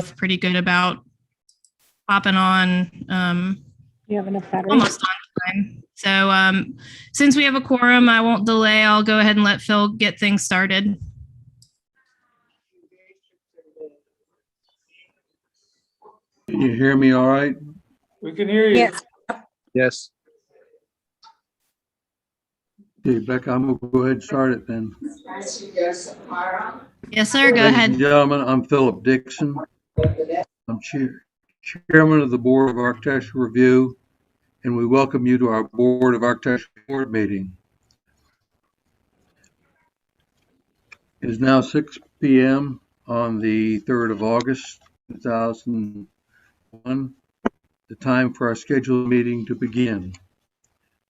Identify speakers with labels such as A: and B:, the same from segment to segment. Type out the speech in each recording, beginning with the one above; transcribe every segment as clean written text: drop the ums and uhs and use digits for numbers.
A: both pretty good about hopping on
B: You have enough battery?
A: almost on time. So since we have a quorum, I won't delay. I'll go ahead and let Phil get things started.
C: Can you hear me all right?
D: We can hear you.
B: Yes.
E: Yes.
C: Okay, Becca, I'm gonna go ahead and start it then.
A: Yes, sir. Go
C: Ladies and
A: ahead.
C: gentlemen, I'm Philip Dixon. I'm Chairman of the Board of Architectural Review, and we welcome you to our Board of Architectural Board meeting. It is now 6 p.m. on the 3rd of August, 2001, the time for our scheduled meeting to begin.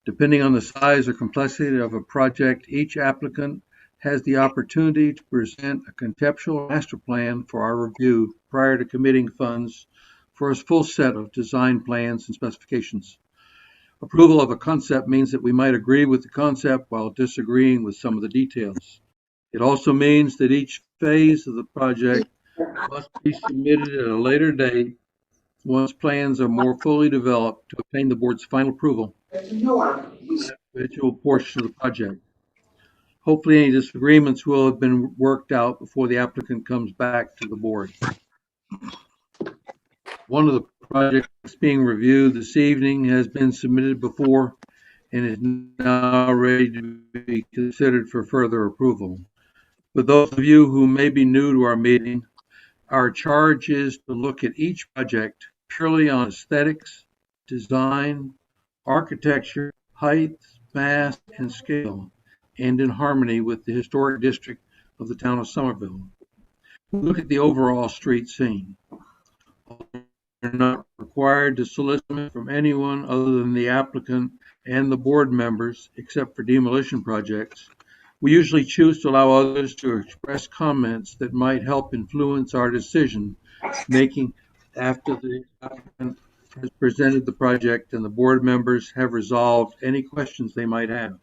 C: Depending on the size or complexity of a project, each applicant has the opportunity to present a conceptual master plan for our review prior to committing funds for a full set of design plans and specifications. Approval of a concept means that we might agree with the concept while disagreeing with some of the details. It also means that each phase of the project must be submitted at a later date once plans are more fully developed to obtain the board's final approval of the individual portion of the project. Hopefully, any disagreements will have been worked out before the applicant comes back to the board. One of the projects being reviewed this evening has been submitted before and is now ready to be considered for further approval. For those of you who may be new to our meeting, our charge is to look at each project purely on aesthetics, design, architecture, height, mass, and scale, and in harmony with the historic district of the town of Somerville. Look at the overall street scene. We're not required to solicit from anyone other than the applicant and the board members, except for demolition projects. We usually choose to allow others to express comments that might help influence our decision making after the applicant has presented the project and the board members have resolved any questions they might have.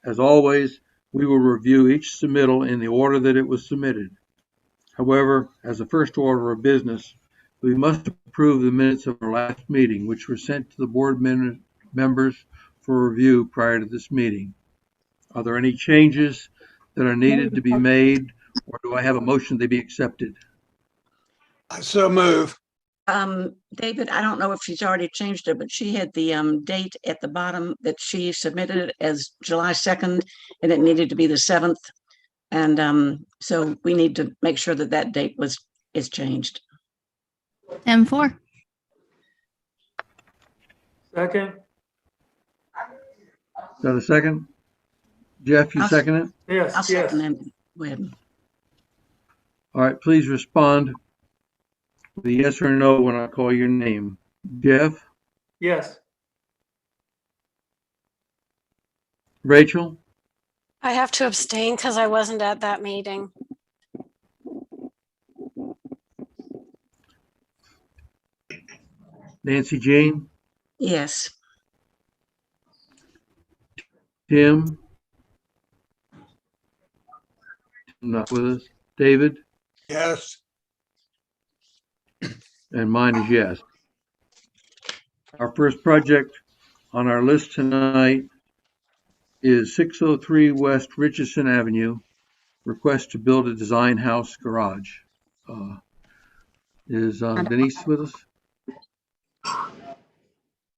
C: As always, we will review each submittal in the order that it was submitted. However, as a first order of business, we must approve the minutes of our last meeting, which were sent to the board members for review prior to this meeting. Are there any changes that are needed to be made, or do I have a motion to be accepted?
E: I so move.
B: David, I don't know if she's already changed it, but she had the date at the bottom that she submitted as July 2nd, and it needed to be the 7th. And so we need to make sure that that date is changed.
A: M4.
D: Second.
C: Is that a second? Jeff, you
B: I'll-
C: second it?
D: Yes,
B: I'll
D: yes.
B: second them. Go ahead.
C: All right, please respond with a yes or no when I call your name. Jeff?
D: Yes.
C: Rachel?
F: I have to abstain because I wasn't at that meeting.
C: Nancy Jean?
B: Yes.
C: Tim? Not with us. David?
E: Yes.
C: And mine is yes. Our first project on our list tonight is 603 West Richardson Avenue, request to build a design house garage. Is Denise with us?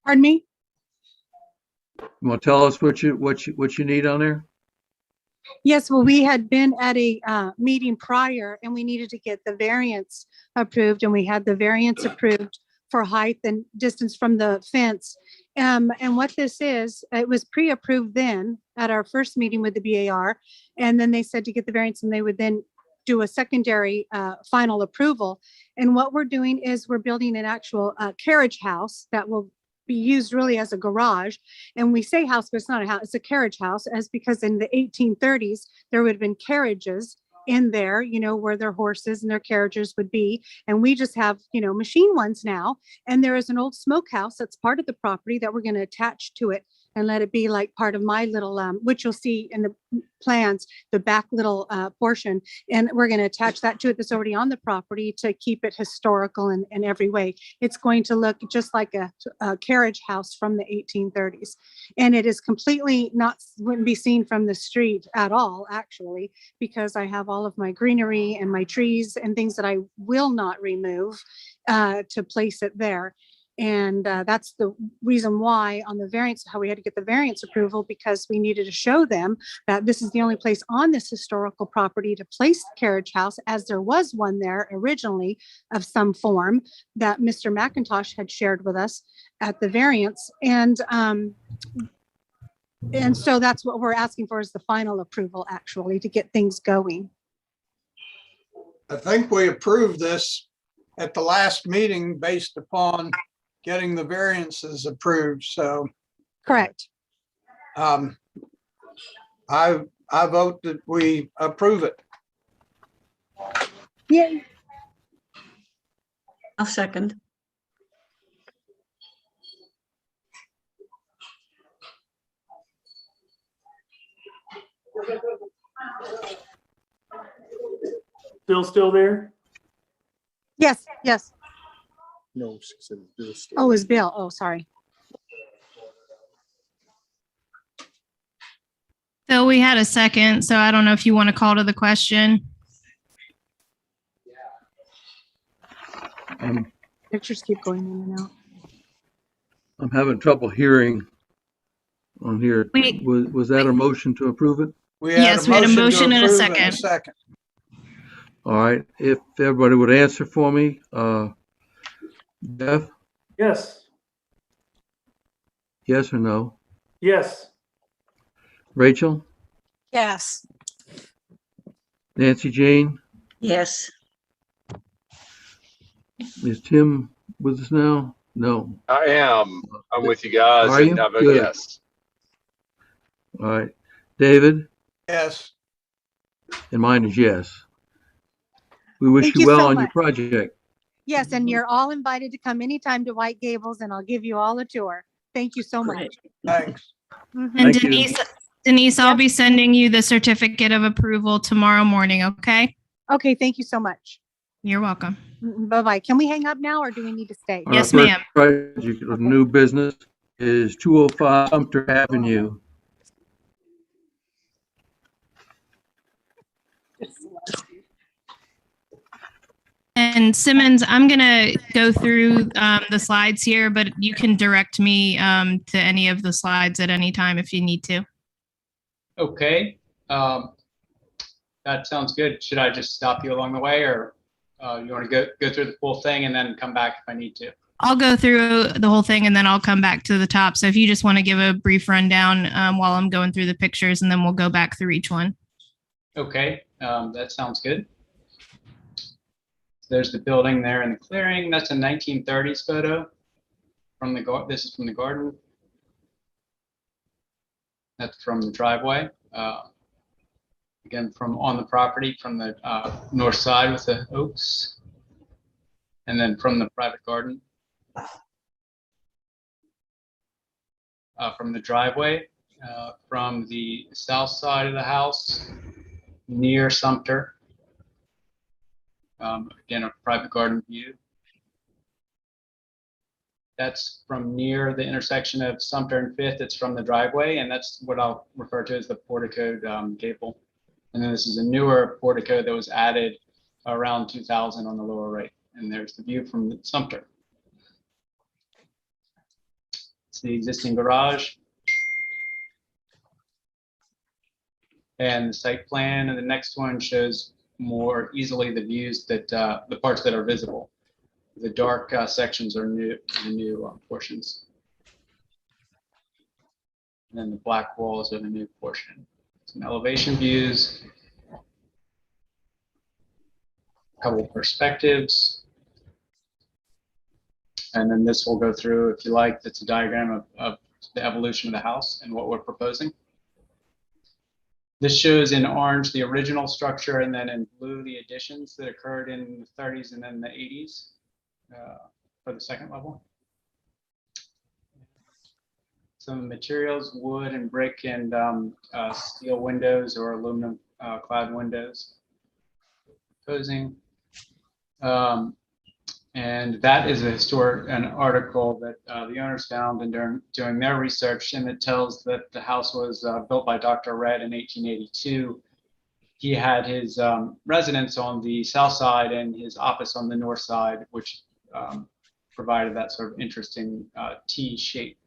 G: Pardon me?
C: You want to tell us what you need on there?
G: Yes, well, we had been at a meeting prior and we needed to get the variance approved, and we had the variance approved for height and distance from the fence. And what this is, it was pre-approved then at our first meeting with the BAR. And then they said to get the variance and they would then do a secondary final approval. And what we're doing is we're building an actual carriage house that will be used really as a garage. And we say house, but it's not a house, it's a carriage house, as because in the 1830s, there would have been carriages in there, you know, where their horses and their carriages would be. And we just have, you know, machine ones now. And there is an old smokehouse that's part of the property that we're going to attach to it and let it be like part of my little, which you'll see in the plans, the back little portion. And we're going to attach that to it that's already on the property to keep it historical in every way. It's going to look just like a carriage house from the 1830s. And it is completely not, wouldn't be seen from the street at all, actually, because I have all of my greenery and my trees and things that I will not remove to place it there. And that's the reason why on the variance, how we had to get the variance approval, because we needed to show them that this is the only place on this historical property to place the carriage house, as there was one there originally of some form that Mr. McIntosh had shared with us at the variance. And so that's what we're asking for, is the final approval, actually, to get things going.
E: I think we approved this at the last meeting based upon getting the variances approved. So
G: Correct.
E: I vote that we approve it.
G: Yeah.
B: I'll second.
D: Phil still there?
G: Yes, yes.
E: No, she said this.
G: Oh, it's Bill. Oh, sorry.
A: Phil, we had a second, so I don't know if you want to call to the question.
G: Pictures keep going in and out.
C: I'm having trouble hearing on here.
A: We-
C: Was that a motion to approve it?
A: Yes, we had a
E: to
A: motion and a
E: approve
A: second.
E: second.
C: All right, if everybody would answer for me, Jeff,
D: Yes.
C: yes or no?
D: Yes.
C: Rachel,
F: Yes.
C: Nancy Jane,
B: Yes.
C: is Tim with us now? No.
H: I am. I'm with you guys.
C: Are you?
H: And I vote
C: Good.
H: yes.
C: All right, David,
E: Yes.
C: and mine is yes. We wish
G: Thank
C: you
G: you
C: well
G: so
C: on your
G: much.
C: project.
G: Yes, and you're all invited to come anytime to White Gables, and I'll give you all a tour. Thank you so much.
B: Great.
E: Thanks.
G: Mhm.
A: And
C: Thank you.
A: Denise, I'll
G: Yep.
A: be sending you the certificate of approval tomorrow morning, okay?
G: Okay, thank you so much.
A: You're welcome.
G: Bye-bye. Can we hang up now, or do we need to stay?
C: Our
A: Yes,
C: first
A: ma'am.
C: Project of new business is 205 Sumter Avenue.
A: And Simmons, I'm gonna go through the slides here, but you can direct me to any of the slides at any time if you need to.
I: Okay, that sounds good. Should I just stop you along the way, or you want to go through the full thing and then come back if I need to?
A: I'll go through the whole thing and then I'll come back to the top. So if you just want to give a brief rundown while I'm going through the pictures, and then we'll go back through each one.
I: Okay, that sounds good. There's the building there in the clearing. That's a 1930s photo from the garden. This is from the garden. That's from the driveway. Again, from on the property from the north side with the oaks, and then from the private garden. From the driveway, from the south side of the house, near Sumter. Again, a private garden view. That's from near the intersection of Sumter and Fifth. It's from the driveway, and that's what I'll refer to as the porticoed gable. And then this is a newer portico that was added around 2000 on the lower right. And there's the view from Sumter. It's the existing garage. And the site plan, and the next one shows more easily the views that the parts that are visible. The dark sections are new, the new portions. And then the black walls are the new portion. Some elevation views, a couple perspectives. And then this will go through, if you like, that's a diagram of the evolution of the house and what we're proposing. This shows in orange the original structure, and then in blue the additions that occurred in the 30s and then the 80s for the second level. some materials, wood and brick and steel windows or aluminum clad windows. Proposing. And that is an article that the owners found and doing their research, and it tells that the house was built by Dr. Red in 1882. He had his residence on the south side and his office on the north side, which provided that sort of interesting T shape,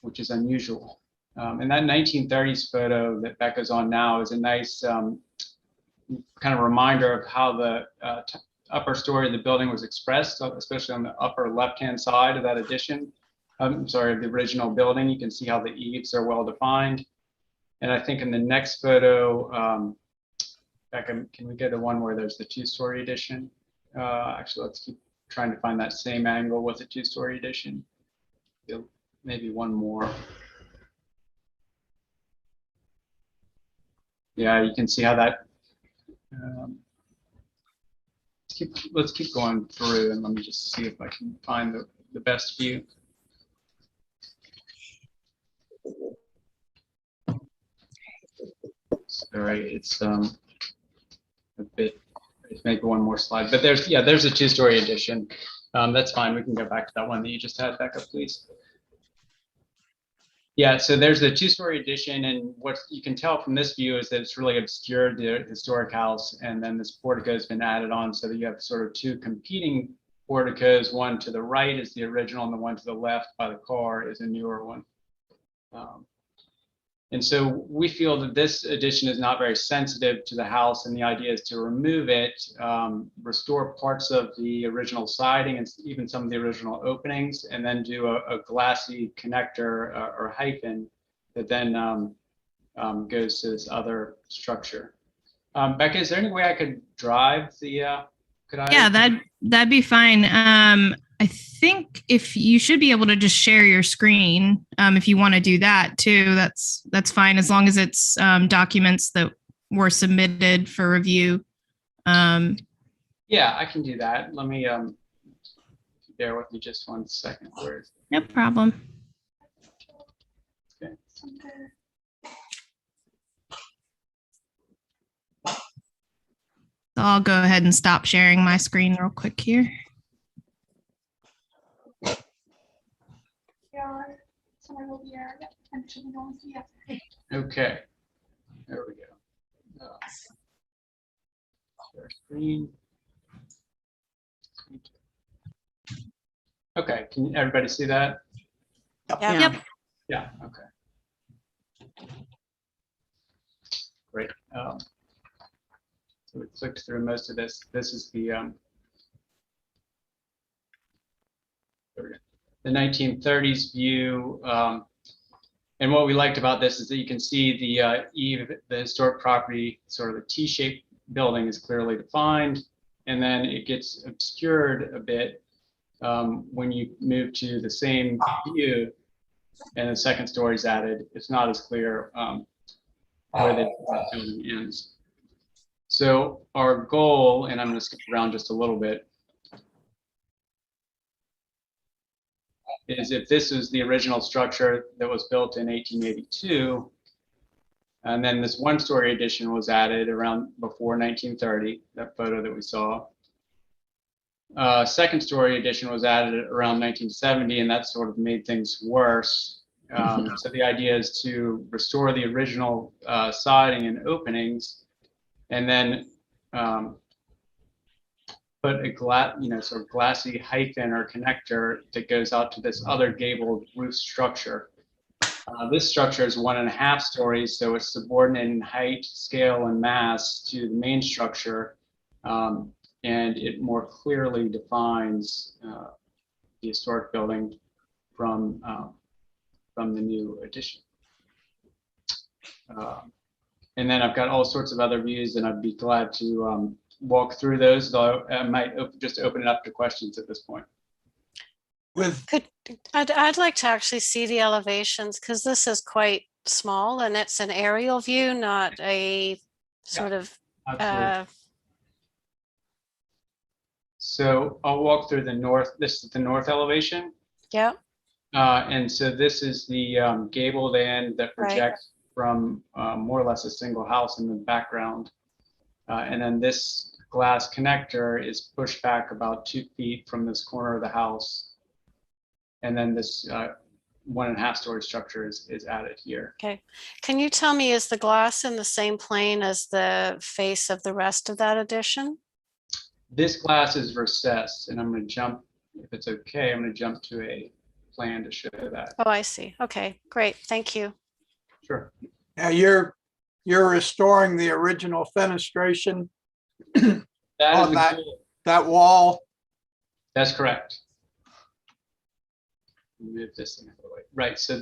I: which is unusual. And that 1930s photo that Becca's on now is a nice kind of reminder of how the upper story of the building was expressed, especially on the upper left-hand side of that addition. I'm sorry, of the original building. You can see how the eaves are well defined. And I think in the next photo, Becca, can we get the one where there's the two-story addition? Actually, let's keep trying to find that same angle with the two-story addition. Maybe one more. Yeah, you can see how that. Let's keep going through, and let me just see if I can find the best view. Sorry, it's a bit. Maybe one more slide, but there's a two-story addition. That's fine. We can go back to that one that you just had, Becca, please. Yeah, so there's the two-story addition, and what you can tell from this view is that it's really obscured the historic house, and then this portico has been added on so that you have sort of two competing porticos. One to the right is the original, and the one to the left by the car is a newer one. And so we feel that this addition is not very sensitive to the house, and the idea is to remove it, restore parts of the original siding and even some of the original openings, and then do a glassy connector or hyphen that then goes to this other structure. Becca, is there any way I could drive the, could I?
A: Yeah, that'd be fine. I think if you should be able to just share your screen, if you want to do that too, that's fine, as long as it's documents that were submitted for review.
I: Yeah, I can do that. Let me bear with me just 1 second.
A: No problem.
I: Okay.
A: So I'll go ahead and stop sharing my screen real quick here.
I: Okay, there we go. Share screen. Okay, can everybody see that?
F: Yeah.
A: Yep.
I: Yeah, okay. Great. So we clicked through most of this. This is the there we go. The 1930s view. And what we liked about this is that you can see the eave, the historic property, sort of the T-shaped building is clearly defined, and then it gets obscured a bit when you move to the same view and the second story is added. It's not as clear where the building ends. So our goal, and I'm going to skip around just a little bit, is if this is the original structure that was built in 1882, and then this one-story addition was added around before 1930, that photo that we saw. Second story addition was added around 1970, and that sort of made things worse. So the idea is to restore the original siding and openings, and then put a sort of glassy hyphen or connector that goes out to this other gabled roof structure. This structure is 1.5 stories, so it's subordinate in height, scale, and mass to the main structure, and it more clearly defines the historic building from the new addition. And then I've got all sorts of other views, and I'd be glad to walk through those, though I might just open it up to questions at this point.
F: I'd like to actually see the elevations, because this is quite small and it's an aerial view, not a sort of
I: Absolutely. So I'll walk through the north. This is the north elevation.
F: yeah.
I: And so this is the gabled end that
F: Right.
I: projects from more or less a single house in the background. And then this glass connector is pushed back about 2 feet from this corner of the house. And then this 1.5 story structure is added here.
F: Okay. Can you tell me, is the glass in the same plane as the face of the rest of that addition?
I: This glass is recessed, and I'm going to jump, if it's okay, I'm going to jump to a plan to show that.
F: Oh, I see. Okay, great. Thank you.
I: Sure.
E: Now you're restoring the original fenestration,
I: That
E: On
I: is the
E: that-
I: goal.
E: that wall.
I: That's correct. Move this thing out of the way. Right. So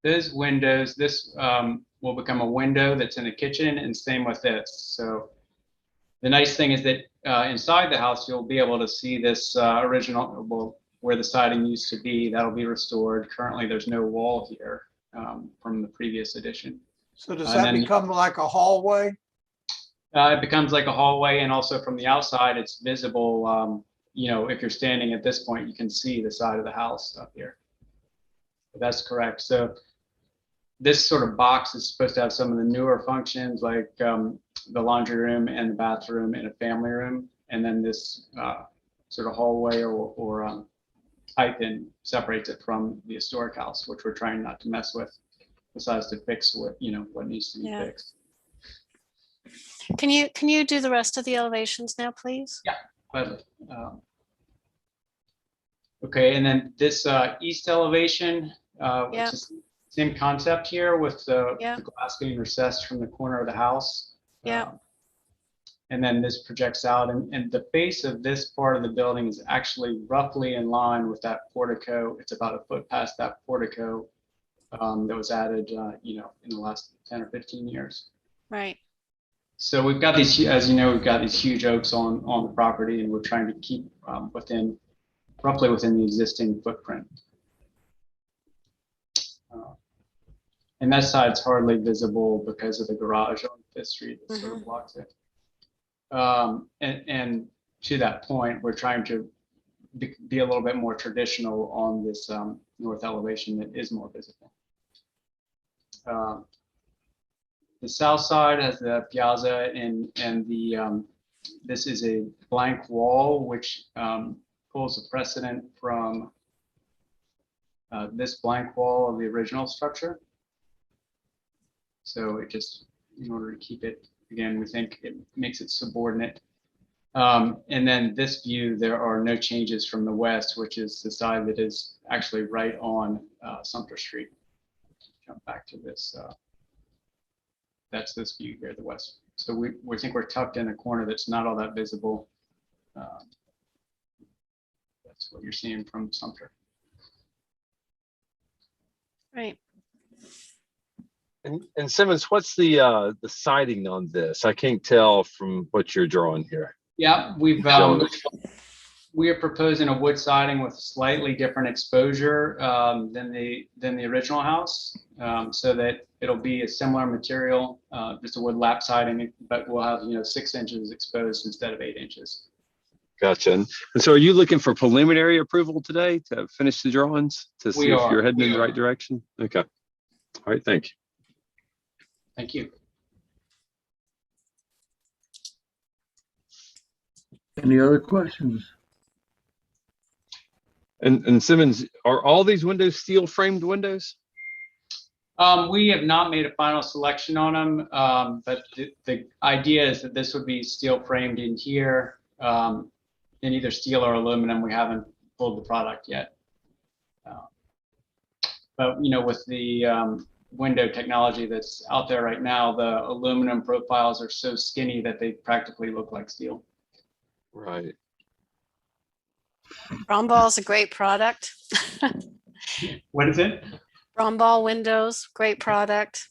I: those windows, this will become a window that's in the kitchen, and same with this. So the nice thing is that inside the house, you'll be able to see this original, well, where the siding used to be. That'll be restored. Currently, there's no wall here from the previous addition.
E: So does
I: And
E: that
I: then-
E: become like a hallway?
I: It becomes like a hallway, and also from the outside, it's visible. If you're standing at this point, you can see the side of the house up here. That's correct. So this sort of box is supposed to have some of the newer functions, like the laundry room and the bathroom and a family room, and then this sort of hallway or pipe in separates it from the historic house, which we're trying not to mess with, besides to fix what needs to be
F: Yeah.
I: fixed.
F: Can you do the rest of the elevations now, please?
I: Gladly. Okay, and then this east elevation,
F: Yeah.
I: which is same concept here with
F: Yeah.
I: the glass being recessed from the corner of the house.
F: Yeah.
I: And then this projects out, and the face of this part of the building is actually roughly in line with that portico. It's about a foot past that portico that was added, in the last 10 or 15 years.
F: Right.
I: So we've got these, as you know, we've got these huge oaks on the property, and we're trying to keep roughly within the existing footprint. And that side's hardly visible because of the garage on Fifth Street that sort of blocks it. And to that point, we're trying to be a little bit more traditional on this north elevation that is more visible. The south side has the piazza, and the this is a blank wall, which pulls a precedent from this blank wall of the original structure. So it just, in order to keep it, again, we think it makes it subordinate. And then this view, there are no changes from the west, which is the side that is actually right on Sumter Street. Jump back to this. That's this view here, the west. So we think we're tucked in a corner that's not all that visible. That's what you're seeing from Sumter.
F: Right.
H: And Simmons, what's the siding on this? I can't tell from what you're drawing here.
I: Yeah, we are proposing a wood siding with slightly different exposure than the original house, so that it'll be a similar material, just a wood lap siding, but we'll have 6 inches exposed instead of 8 inches.
H: Gotcha. And so are you looking for preliminary approval today to finish the drawings to see if you're heading in the right direction? Okay. All right. Thank you.
I: Thank you.
C: Any other questions?
H: And Simmons, are all these windows steel framed windows?
I: We have not made a final selection on them, but the idea is that this would be steel framed in here, in either steel or aluminum. We haven't pulled the product yet. But with the window technology that's out there right now, the aluminum profiles are so skinny that they practically look like steel.
H: Right.
F: Romball is a great product.
I: What is it?
F: Romball windows, great product.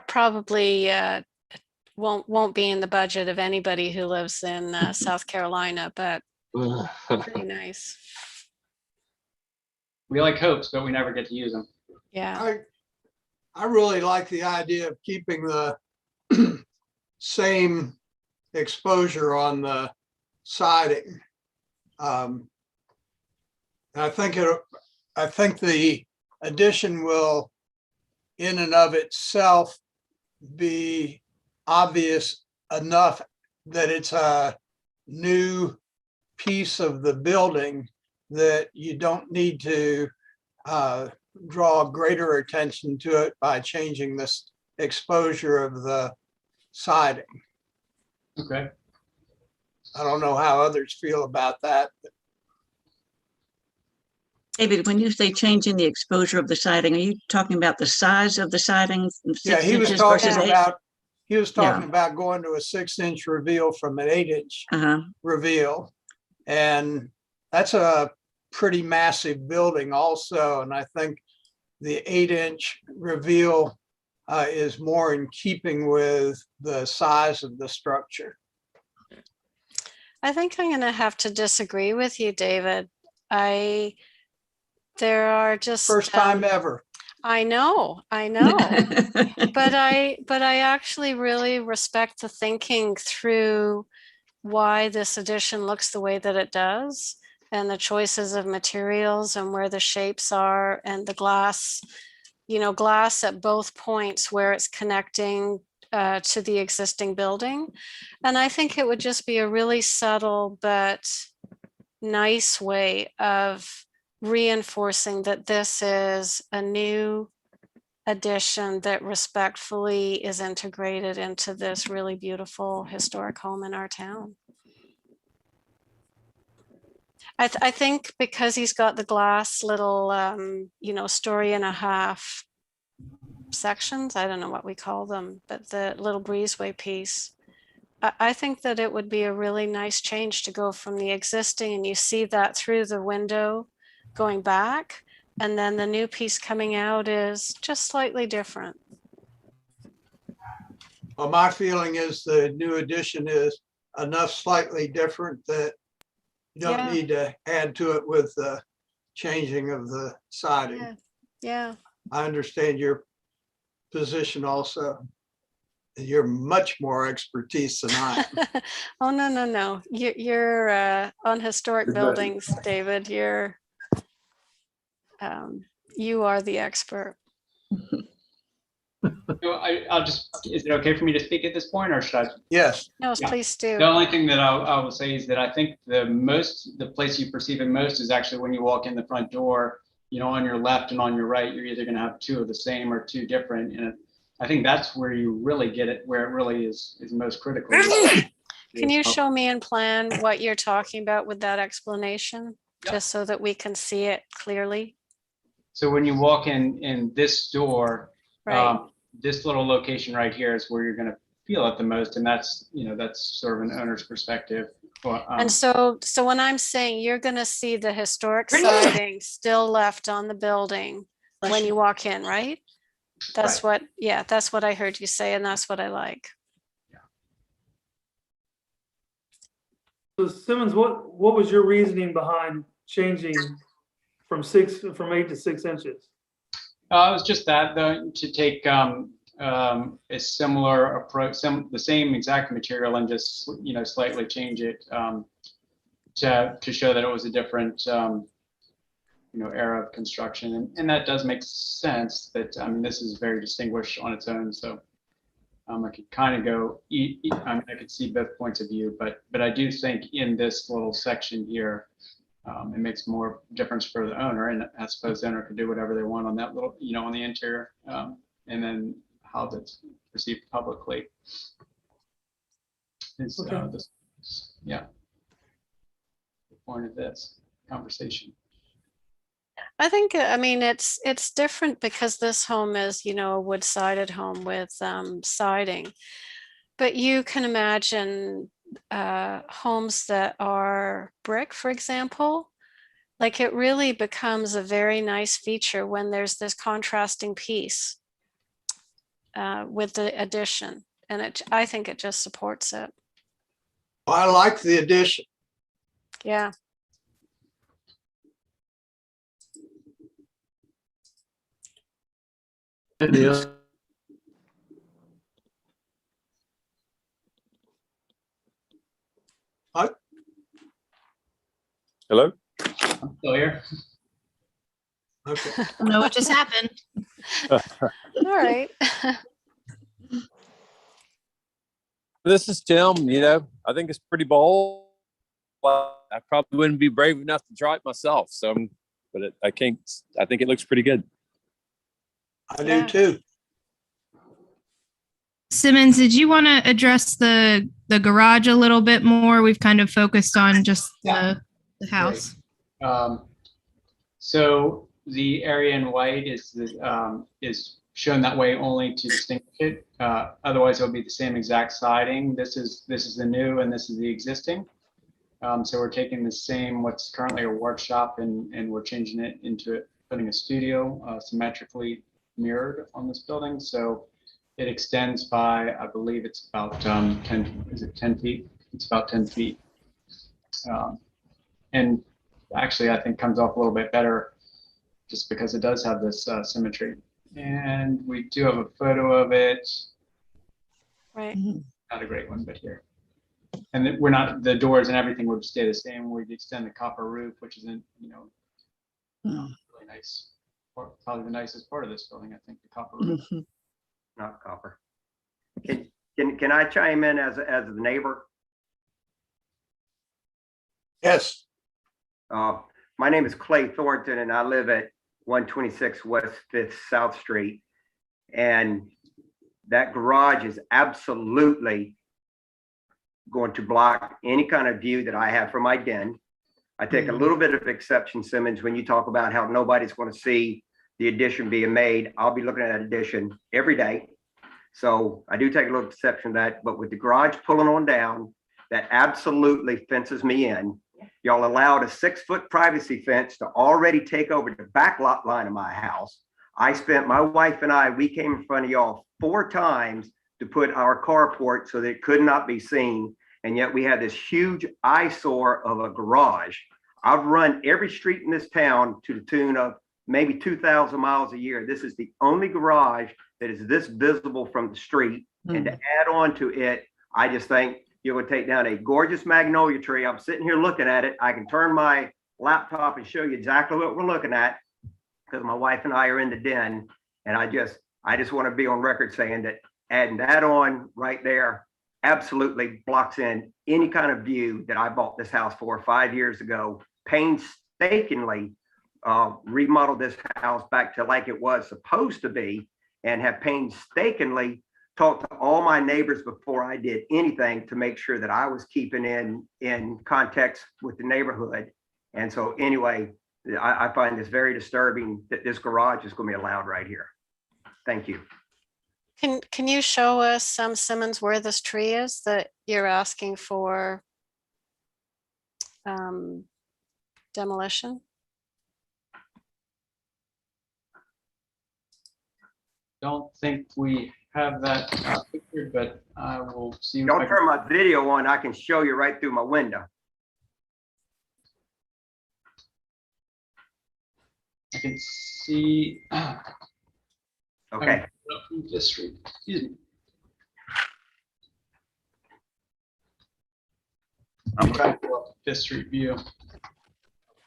F: Probably won't be in the budget of anybody who lives in South Carolina, but pretty nice.
I: We like hopes, but we never get to use them.
F: Yeah.
E: I really like the idea of keeping the same exposure on the siding. I think the addition will, in and of itself, be obvious enough that it's a new piece of the building that you don't need to draw greater attention to it by changing this exposure of the siding.
I: Okay.
E: I don't know how others feel about that.
B: David, when you say changing the exposure of the siding, are you talking about the size of the siding?
E: Yeah,
B: 6
E: he was
B: inches
E: talking
B: versus 8?
E: about, he was
B: Yeah.
E: talking about going to a 6-inch reveal from an 8-inch
B: Uh-huh.
E: reveal. And that's a pretty massive building also. And I think the 8-inch reveal is more in keeping with the size of the structure.
F: I think I'm going to have to disagree with you, David. There are just
E: First time ever.
F: I know, but I actually really respect the thinking through why this addition looks the way that it does, and the choices of materials and where the shapes are, and the glass, glass at both points where it's connecting to the existing building. And I think it would just be a really subtle but nice way of reinforcing that this is a new addition that respectfully is integrated into this really beautiful historic home in our town. I think because he's got the glass little, story and a half sections, I don't know what we call them, but the little breezeway piece, I think that it would be a really nice change to go from the existing, and you see that through the window going back, and then the new piece coming out is just slightly different.
E: Well, my feeling is the new addition is enough slightly different that you don't
F: Yeah.
E: need to add to it with the changing of the siding.
F: Yeah.
E: I understand your position also. You're much more expertise than I am.
F: Oh, no. You're on historic buildings, David. You are the expert.
I: Is it okay for me to speak at this point, or should I?
E: Yes,
F: No,
I: Yeah.
F: please do.
I: The only thing that I will say is that I think the place you perceive it most is actually when you walk in the front door, on your left and on your right, you're either going to have two of the same or two different. And I think that's where you really get it, where it really is most critical.
F: Can you show me in plan what you're talking about with that explanation, just so that we can see it clearly?
I: So when you walk in this door,
F: Right.
I: this little location right here is where you're going to feel it the most, and that's sort of an owner's perspective.
F: And so when I'm saying you're going to see the historic siding still left on the building when you walk in, right? That's what I heard you say, and that's what I like.
D: So Simmons, what was your reasoning behind changing from 8 to 6 inches?
I: It was just that to take a similar approach, the same exact material, and just slightly change it to show that it was a different era of construction, and that does make sense. That this is very distinguished on its own, so I could kind of go. I could see both points of view, but I do think in this little section here, it makes more difference for the owner, and I suppose the owner could do whatever they want on that little, on the interior, and then how that's perceived publicly. Is
D: Okay.
I: the point of this conversation.
F: I think, it's different because this home is, a wood-sided home with siding. But you can imagine homes that are brick, for example. Like, it really becomes a very nice feature when there's this contrasting piece with the addition. And I think it just supports it.
E: I like the addition.
F: Yeah.
C: Any other?
H: Hello?
I: I'm still here.
E: Okay.
A: Don't know what just happened.
F: All right.
J: This is Tim. You know, I think it's pretty bold. I probably wouldn't be brave enough to try it myself. So, I think it looks pretty good.
E: I do
F: Yeah.
E: too.
A: Simmons, did you want to address the garage a little bit more? We've kind of focused on just the house.
I: So the area in white is shown that way only to distinguish it. Otherwise, it'll be the same exact siding. This is the new and this is the existing. So we're taking the same, what's currently a workshop, and we're changing it into putting a studio symmetrically mirrored on this building. So it extends by, I believe it's about 10, is it 10 feet? It's about 10 feet. And actually, I think comes off a little bit better just because it does have this symmetry. And we do have a photo of it.
F: Right.
I: Not a great one, but here. And we're not, the doors and everything would stay the same. We'd extend the copper roof, which is, really nice. Probably the nicest part of this building, I think, the copper roof.
K: Not copper. Can I chime in as the neighbor?
E: Yes.
K: My name is Clay Thornton, and I live at 126 West 5th South Street. And that garage is absolutely going to block any kind of view that I have from my den. I take a little bit of exception, Simmons, when you talk about how nobody's going to see the addition being made. I'll be looking at that addition every day. So I do take a little exception to that, but with the garage pulling on down, that absolutely fences me in. Y'all allowed a 6-foot privacy fence to already take over the back lot line of my house. My wife and I, we came in front of y'all 4 times to put our carport so that it could not be seen. And yet we had this huge eyesore of a garage. I've run every street in this town to the tune of maybe 2,000 miles a year. This is the only garage that is this visible from the street. And to add on to it, I just think you're going to take down a gorgeous magnolia tree. I'm sitting here looking at it. I can turn my laptop and show you exactly what we're looking at because my wife and I are in the den. And I just want to be on record saying that adding that on right there absolutely blocks in any kind of view that I bought this house for 5 years ago, painstakingly remodeled this house back to like it was supposed to be, and have painstakingly talked to all my neighbors before I did anything to make sure that I was keeping in context with the neighborhood. And so anyway, I find this very disturbing that this garage is going to be allowed right here. Thank you.
F: Can you show us, Simmons, where this tree is that you're asking for demolition?
I: Don't think we have that picture, but I will see. if
K: Don't
I: I can-
K: turn my video on. I can show you right through my window.
I: I can see.
K: Okay.
I: This street. Excuse me.
K: I'm trying to
I: Fifth Street view.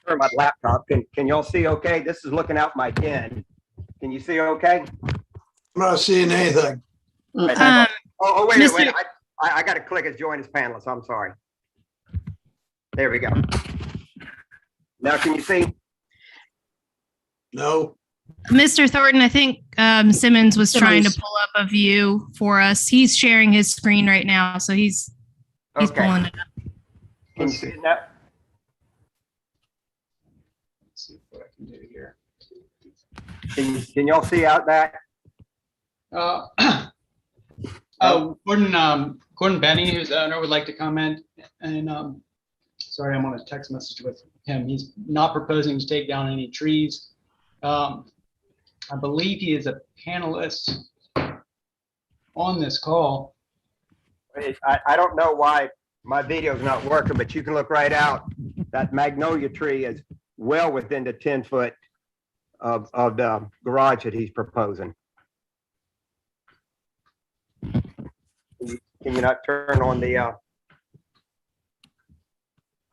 K: turn my laptop. Can y'all see okay? This is looking out my den. Can you see okay?
E: I'm not seeing anything.
K: Wait.
A: Mr.
K: I got to click as join as panelist. I'm sorry. There we go. Now, can you see?
E: No.
A: Mr. Thornton, I think Simmons was trying to
B: Simmons.
A: pull up a view for us. He's sharing his screen right now, so he's
K: Okay.
A: pulling it up.
K: Can you see that?
I: Let's see what I can do here.
K: Can y'all see out that?
I: Gordon Benny, who's the owner, would like to comment. And sorry, I'm on a text message with him. He's not proposing to take down any trees. I believe he is a panelist on this call.
K: I don't know why my video's not working, but you can look right out. That magnolia tree is well within the 10-foot of the garage that he's proposing. Can you not turn on the,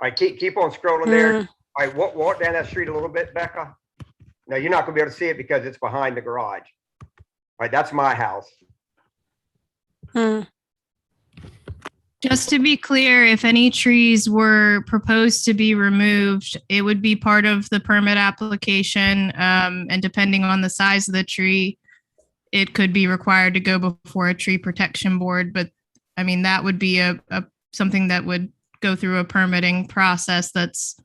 K: I keep on scrolling there. All right, walk down that street a little bit, Becca. No, you're not gonna be able to see it because it's behind the garage. All right, that's my house.
F: Hmm.
A: Just to be clear, if any trees were proposed to be removed, it would be part of the permit application. And depending on the size of the tree, it could be required to go before a tree protection board. But I mean, that would be a something that would go through a permitting process. That's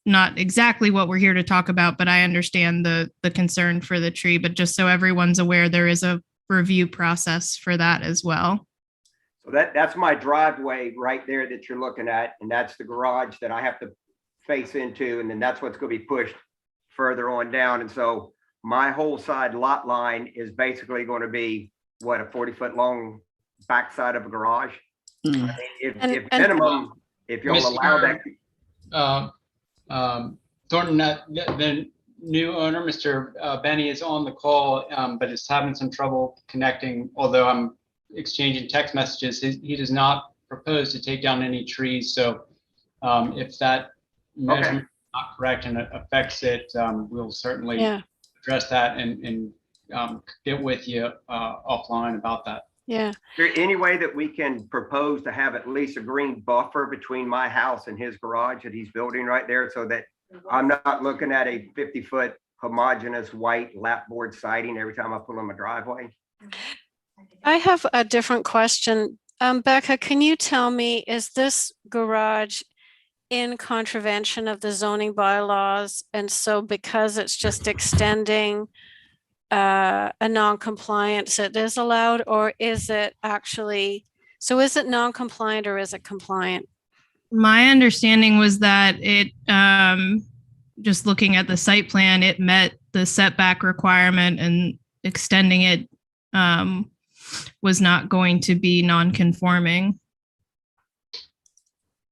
A: not exactly what we're here to talk about, but I understand the concern for the tree. But just so everyone's aware, there is a review process for that as well.
K: So that's my driveway right there that you're looking at, and that's the garage that I have to face into, and then that's what's going to be pushed further on down. And so my whole side lot line is basically going to be what, a 40-foot long backside of a garage. I mean, if minimum, if you'll allow that.
I: Thornton, the new owner, Mr. Benny, is on the call, but is having some trouble connecting, although I'm exchanging text messages. He does not propose to take down any trees. So if that measurement is not correct and it affects it, we'll certainly address that and get with you offline about that.
F: Yeah.
K: Is there any way that we can propose to have at least a green buffer between my house and his garage that he's building right there, so that I'm not looking at a 50-foot homogeneous white lapboard siding every time I pull in my driveway?
F: I have a different question. Becca, can you tell me, is this garage in contravention of the zoning bylaws? And so because it's just extending a non-compliance, it is allowed, or is it actually, so is it non-compliant or is it compliant?
A: My understanding was that it, just looking at the site plan, it met the setback requirement, and extending it was not going to be non-conforming.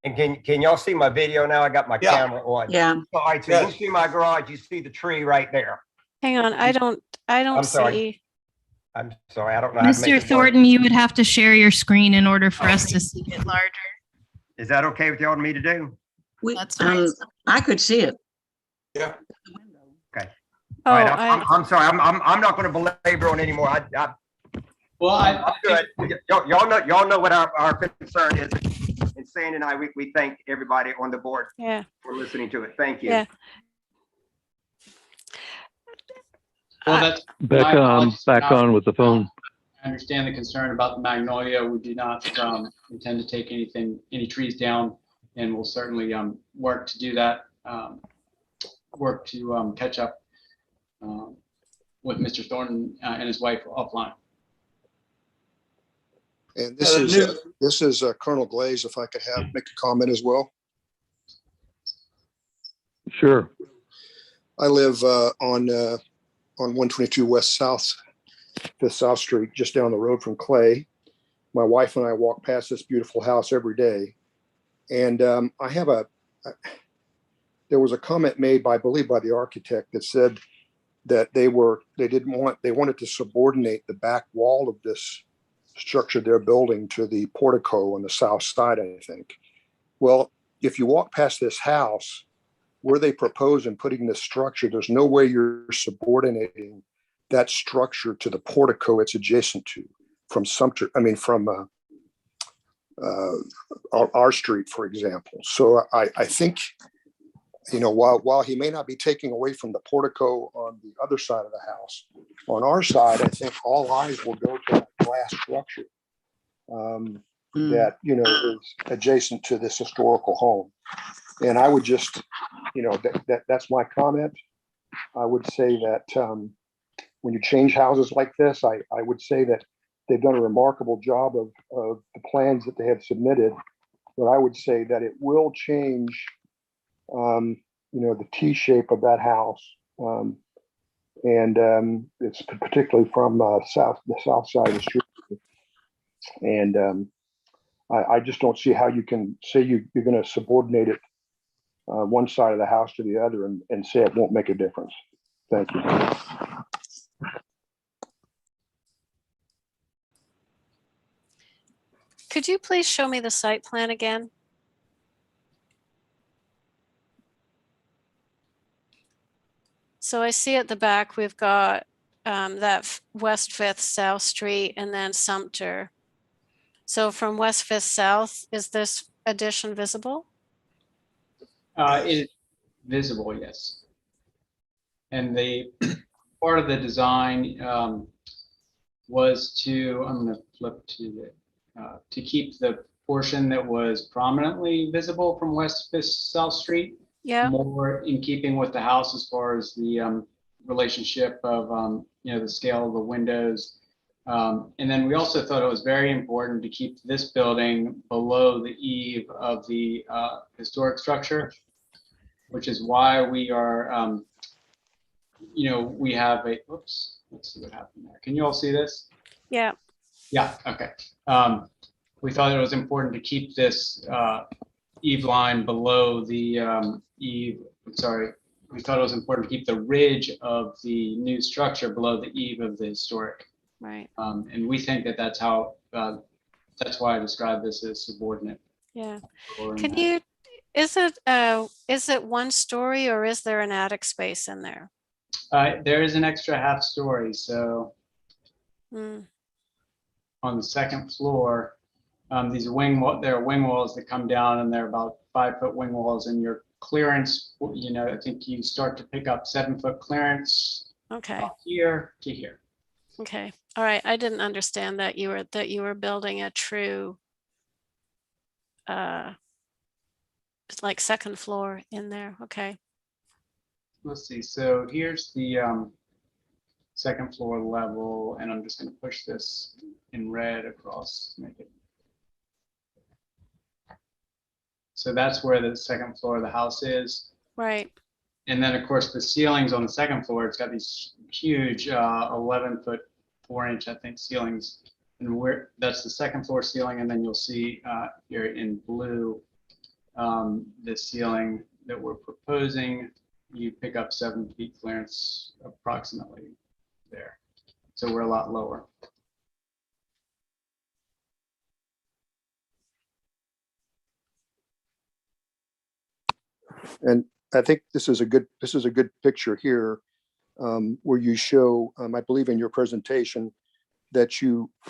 K: And can y'all see my video now? I got my camera on.
B: Yeah.
K: All right, so you see my garage, you see the tree right there.
F: Hang on, I don't
K: I'm sorry.
F: see.
K: I'm sorry, I don't know how to make
A: Mr.
K: it work.
A: Thornton, you would have to share your screen in order for us to see it larger.
K: Is that okay with y'all and me to do?
A: That's fine.
B: I could see it.
E: Yeah.
K: Okay.
F: Oh,
K: All right, I'm sorry. I'm not going to belabor on anymore. I'm good. Y'all know what our concern is. And Sandy and I, we thank everybody on the board for listening to it. Thank you.
F: Yeah.
I: Well, that's
C: Becca, I'm back on with the phone.
I: I understand the concern about the magnolia. We do not intend to take any trees down, and we'll certainly work to do that. Work to catch up with Mr. Thornton and his wife offline.
L: And this is Colonel Glaze, if I could make a comment as well.
C: Sure.
L: I live on 122 West South, 5th South Street, just down the road from Clay. My wife and I walk past this beautiful house every day. And I have there was a comment made by, I believe, by the architect that said that they wanted to subordinate the back wall of this structure they're building to the portico on the south side, I think. Well, if you walk past this house, where they propose in putting this structure, there's no way you're subordinating that structure to the portico it's adjacent to from Sumter, from our street, for example. So I think, while he may not be taking away from the portico on the other side of the house, on our side, I think all eyes will go to that glass structure that, is adjacent to this historical home. And I would just, that's my comment. I would say that when you change houses like this, I would say that they've done a remarkable job of the plans that they have submitted. But I would say that it will change, the T shape of that house. And it's particularly from the south side of the street. And I just don't see how you can say you're going to subordinate it one side of the house to the other and say it won't make a difference. Thank you.
F: Could you please show me the site plan again? So I see at the back, we've got that West Fifth, South Street, and then Sumter. So from West Fifth South, is this addition visible?
I: It is visible, yes. And the part of the design was to, I'm going to flip to keep the portion that was prominently visible from West Fifth South Street
F: Yeah,
I: more in keeping with the house as far as the relationship of the scale of the windows. And then we also thought it was very important to keep this building below the eave of the historic structure, which is why we are, we have a, oops, let's see what happened there. Can you all see this?
F: yeah,
I: Yeah, okay. We thought it was important to keep this eave line below the eave, sorry. We thought it was important to keep the ridge of the new structure below the eave of the historic.
F: right.
I: And we think that that's how, that's why I described this as subordinate.
F: Yeah.
I: or in
F: Can
I: that.
F: you, is it one story or is there an attic space in there?
I: There is an extra half story, so
F: Hmm,
I: on the second floor, these there are wing walls that come down, and they're about 5-foot wing walls, and your clearance, I think you start to pick up 7-foot clearance
F: okay,
I: here to here.
F: okay. All right, I didn't understand that you were building a true it's like second floor in there. Okay.
I: Let's see, so here's the second floor level, and I'm just going to push this in red across, make it. So that's where the second floor of the house is.
F: Right.
I: And then, of course, the ceilings on the second floor, it's got these huge 11-foot, 4-inch, I think, ceilings. And that's the second floor ceiling. And then you'll see here in blue, the ceiling that we're proposing. You pick up 7 feet clearance approximately there. So we're a lot lower.
L: And I think this is a good picture here, where you show, I believe in your presentation, that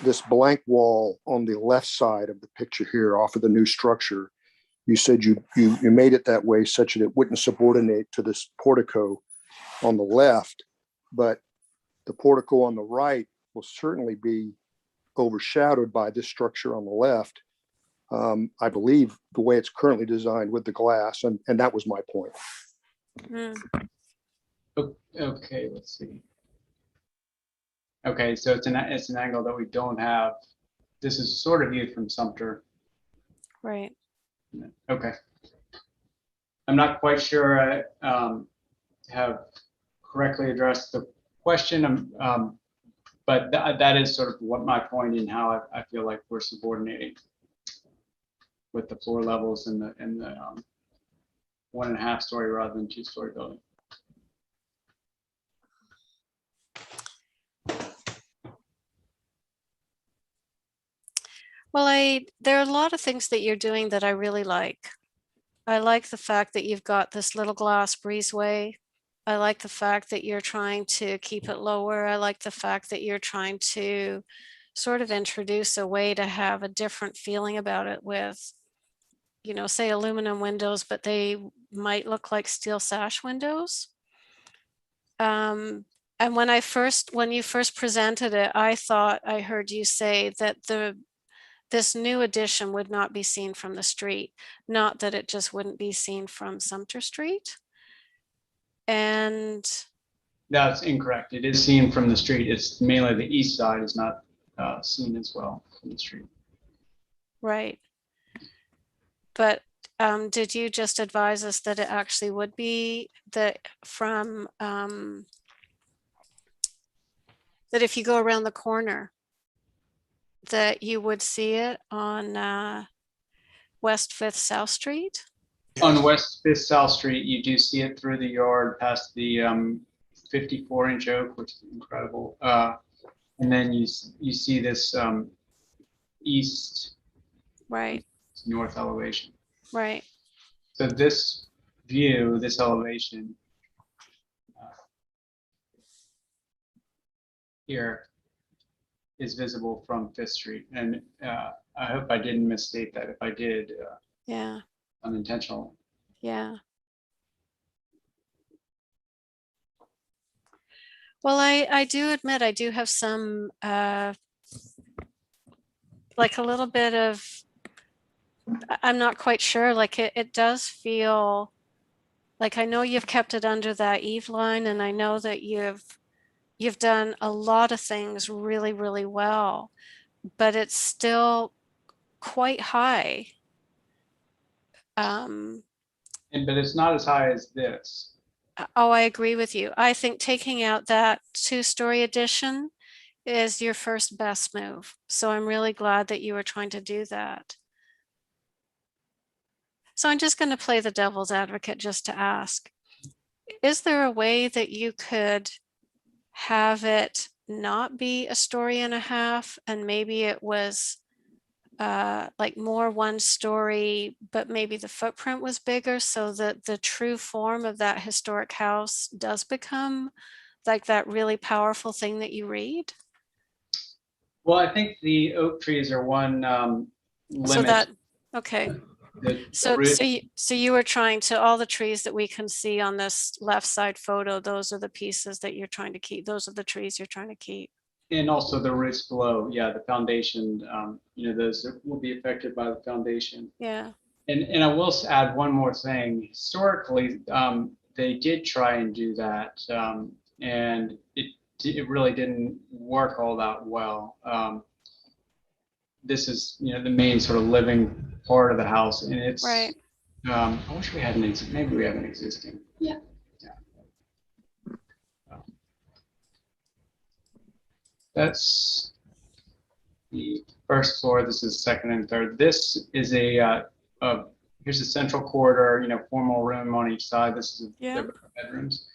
L: this blank wall on the left side of the picture here off of the new structure, you said you made it that way such that it wouldn't subordinate to this portico on the left, but the portico on the right will certainly be overshadowed by this structure on the left. I believe the way it's currently designed with the glass, and that was my point.
F: Hmm.
I: Okay, let's see. Okay, so it's an angle that we don't have. This is sort of viewed from Sumter.
F: Right.
I: Okay. I'm not quite sure I have correctly addressed the question, but that is sort of what my point in how I feel like we're subordinating with the floor levels and the 1.5 story rather than 2-story building.
F: Well, there are a lot of things that you're doing that I really like. I like the fact that you've got this little glass breezeway. I like the fact that you're trying to keep it lower. I like the fact that you're trying to sort of introduce a way to have a different feeling about it with, say aluminum windows, but they might look like steel sash windows. And when you first presented it, I thought I heard you say that this new addition would not be seen from the street, not that it just wouldn't be seen from Sumter Street. And
I: That's incorrect. It is seen from the street. It's mainly the east side is not seen as well from the street.
F: right. But did you just advise us that it actually would be that if you go around the corner, that you would see it on West 5th South Street?
I: On West 5th South Street, you do see it through the yard past the 54-inch oak, which is incredible. And then you see this east,
F: Right,
I: north elevation.
F: right.
I: So this view, this elevation, here is visible from Fifth Street. And I hope I didn't misstate that. If I did,
F: Yeah,
I: unintentional.
F: yeah. Well, I do admit I do have some, like a little bit of, I'm not quite sure, like it does feel like, I know you've kept it under that eve line, and I know that you've done a lot of things really, really well, but it's still quite high.
I: But it's not as high as this.
F: Oh, I agree with you. I think taking out that 2-story addition is your first best move. So I'm really glad that you were trying to do that. So I'm just going to play the devil's advocate just to ask, is there a way that you could have it not be a story and a half, and maybe it was like more 1-story, but maybe the footprint was bigger, so that the true form of that historic house does become like that really powerful thing that you read?
I: Well, I think the oak trees are one limit.
F: So that, okay.
I: The
F: So,
I: root-
F: so you were trying to, all the trees that we can see on this left side photo, those are the pieces that you're trying to keep. Those are the trees you're trying to keep.
I: And also the roots below, yeah, the foundation, those that will be affected by the foundation.
F: Yeah.
I: And I will add one more thing. Historically, they did try and do that, and it really didn't work all that well. This is, the main sort of living part of the house, and it's
F: right.
I: I wish we had maybe we have an existing.
F: Yeah.
I: That's the first floor. This is second and third. This is here's a central corridor, formal room on each side. This is their bedrooms.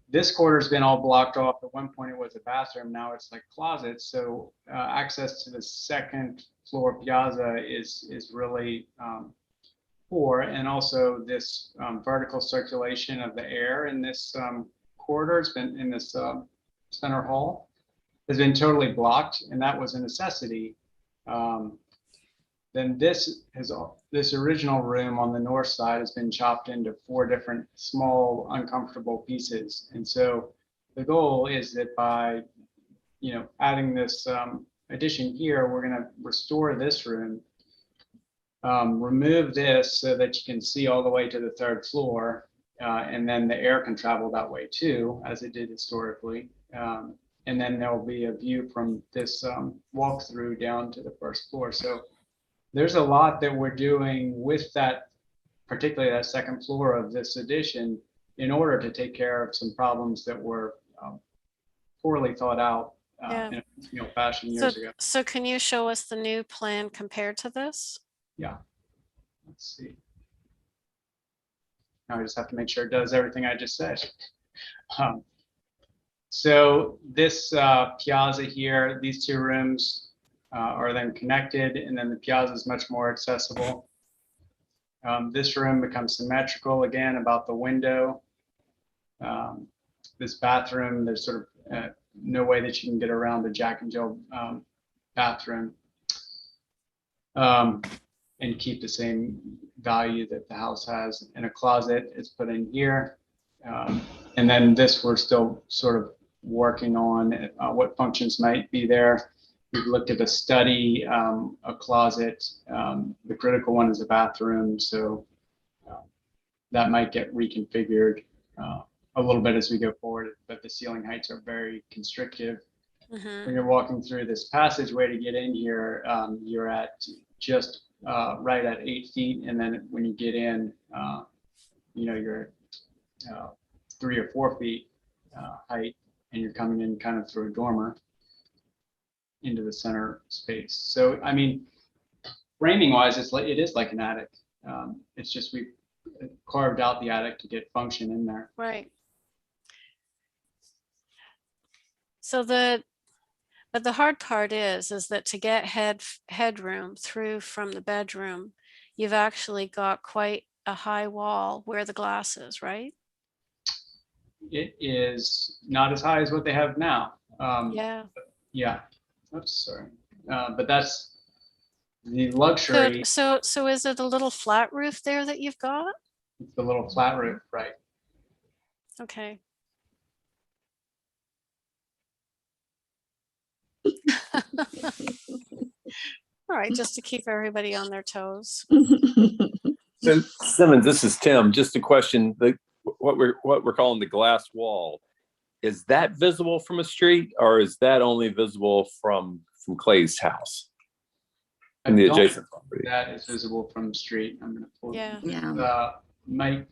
I: This corridor's been all blocked off. At one point it was a bathroom. Now it's like closets. So access to the second floor piazza is really poor. And also this vertical circulation of the air in this corridor has been in this center hall has been totally blocked, and that was a necessity. Then this original room on the north side has been chopped into 4 different small, uncomfortable pieces. And so the goal is that by, adding this addition here, we're going to restore this room, remove this so that you can see all the way to the 3rd floor, and then the air can travel that way too, as it did historically. And then there'll be a view from this walkthrough down to the 1st floor. So there's a lot that we're doing with that, particularly that 2nd floor of this addition, in order to take care of some problems that were poorly thought out in a fashion years ago.
F: So can you show us the new plan compared to this?
I: Yeah. Let's see. Now I just have to make sure it does everything I just said. So this piazza here, these 2 rooms are then connected, and then the piazza is much more accessible. This room becomes symmetrical again about the window. This bathroom, there's sort of no way that you can get around the Jack and Jill bathroom and keep the same value that the house has. And a closet is put in here. And then this, we're still sort of working on what functions might be there. We've looked at a study, a closet. The critical one is a bathroom. So that might get reconfigured a little bit as we go forward, but the ceiling heights are very constrictive. When you're walking through this passageway to get in here, you're at just right at 8 feet. And then when you get in, you're 3 or 4 feet height, and you're coming in kind of through a dormer into the center space. So, I mean, framing wise, it is like an attic. It's just we carved out the attic to get function in there.
F: Right. So but the hard part is that to get headroom through from the bedroom, you've actually got quite a high wall where the glass is, right?
I: It is not as high as what they have now.
F: Yeah.
I: Yeah. Oops, sorry. But that's the luxury,
F: So is it a little flat roof there that you've got?
I: it's the little flat roof, right?
F: Okay. All right, just to keep everybody on their toes.
J: So Simmons, this is Tim. Just a question. What we're calling the glass wall, is that visible from a street, or is that only visible from Clay's house
I: I
J: in the
I: don't
J: adjacent
I: think
J: property?
I: that is visible from the street. I'm gonna pull.
F: Yeah.
B: Yeah.
I: Might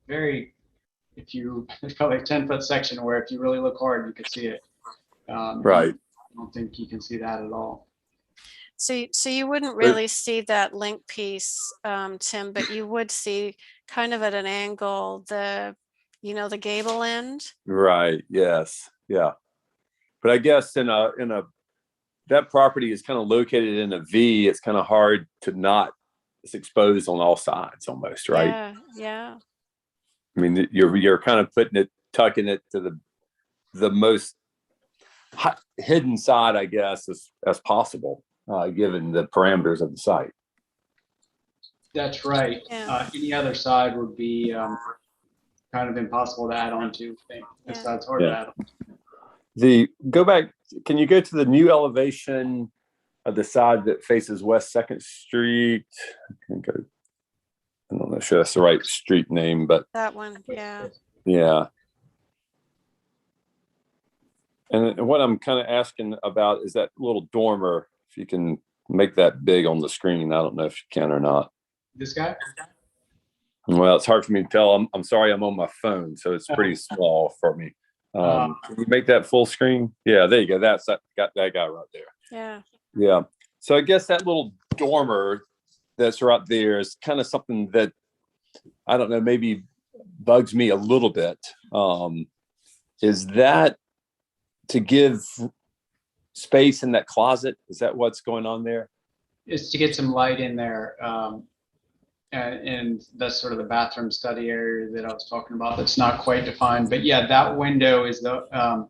I: if you, there's probably a 10-foot section where if you really look hard, you could see it.
J: Right.
I: I don't think you can see that at all.
F: So you wouldn't really see that link piece, Tim, but you would see kind of at an angle the gable end.
J: Right. Yes. Yeah. But I guess in a that property is kind of located in a V. It's kind of hard to not. It's exposed on all sides almost, right?
F: Yeah. Yeah.
J: I mean, you're kind of tucking it to the most hidden side, I guess, as possible, given the parameters of the site.
I: That's right.
F: Yeah.
I: Any other side would be kind of impossible to add on to. This side's hard to add on.
J: Go back. Can you go to the new elevation of the side that faces West 2nd Street? I'm not sure that's the right street name, but
F: That one. Yeah.
J: yeah. And what I'm kind of asking about is that little dormer. If you can make that big on the screen, I don't know if you can or not.
I: This guy?
J: Well, it's hard for me to tell. I'm sorry, I'm on my phone, so it's pretty small for me. Can you make that full screen? Yeah, there you go. Got that guy right there.
F: Yeah.
J: Yeah. So I guess that little dormer that's right there is kind of something that, I don't know, maybe bugs me a little bit. Is that to give space in that closet? Is that what's going on there?
I: Is to get some light in there. And that's sort of the bathroom study area that I was talking about. That's not quite defined, but yeah, that window is the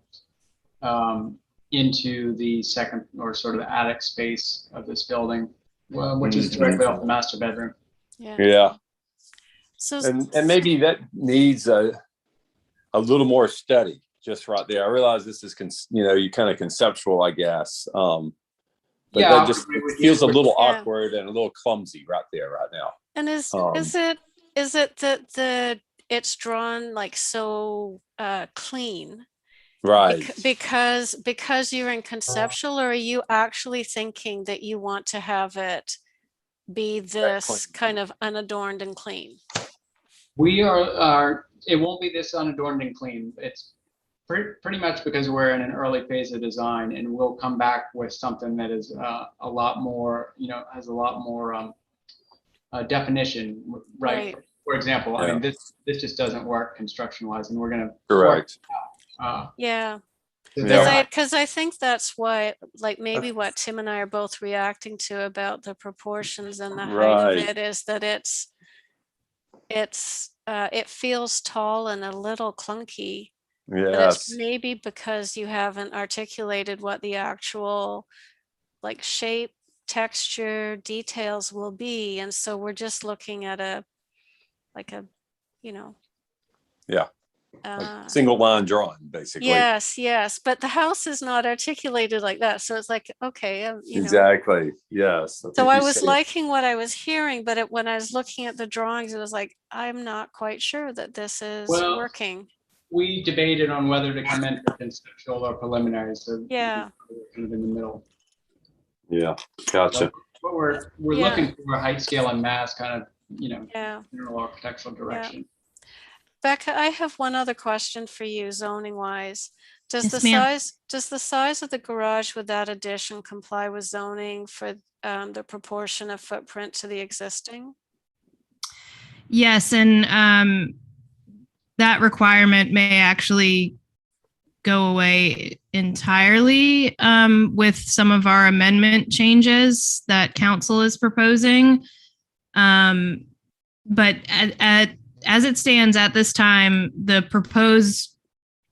I: into the second or sort of the attic space of this building, which is directly off the master bedroom.
F: Yeah.
J: Yeah.
F: So
J: And maybe that needs a little more study just right there. I realize this is, you kind of conceptual, I guess. But
I: Yeah,
J: that just feels a little
F: Yeah.
J: awkward and a little clumsy right there, right now.
F: And is it that it's drawn like so clean
J: Right.
F: because you're in conceptual, or are you actually thinking that you want to have it be this kind of unadorned and clean?
I: We are it won't be this unadorned and clean. It's pretty much because we're in an early phase of design, and we'll come back with something that is a lot more, has a lot more definition, right? For example, I mean, this just doesn't work construction wise, and we're going to
J: Correct.
F: Yeah.
J: Yeah.
F: Because I think that's why, like maybe what Tim and I are both reacting to about the proportions and the height
J: Right.
F: of it is that it feels tall and a little clunky. But it's
J: Yes.
F: maybe because you haven't articulated what the actual like shape, texture, details will be. And so we're just looking at
J: Yeah.
F: uh,
J: Single line drawing, basically.
F: yes. But the house is not articulated like that. So it's like, okay,
J: Exactly. Yes.
F: So
J: think
F: I
J: you
F: was
J: said-
F: liking what I was hearing, but when I was looking at the drawings, it was like, I'm not quite sure that this is
I: Well,
F: working.
I: We debated on whether to come in for conceptual or preliminary, so
F: Yeah.
I: we're kind of in the middle.
J: Yeah. Gotcha.
I: But we're
F: Yeah.
I: looking for a height, scale, and mass kind of,
F: Yeah.
I: general architectural direction.
F: Becca, I have one other question for you, zoning wise. Does
A: Yes,
F: the
A: ma'am.
F: size of the garage with that addition comply with zoning for the proportion of footprint to the existing?
A: Yes, and that requirement may actually go away entirely with some of our amendment changes that council is proposing. But as it stands at this time, the proposed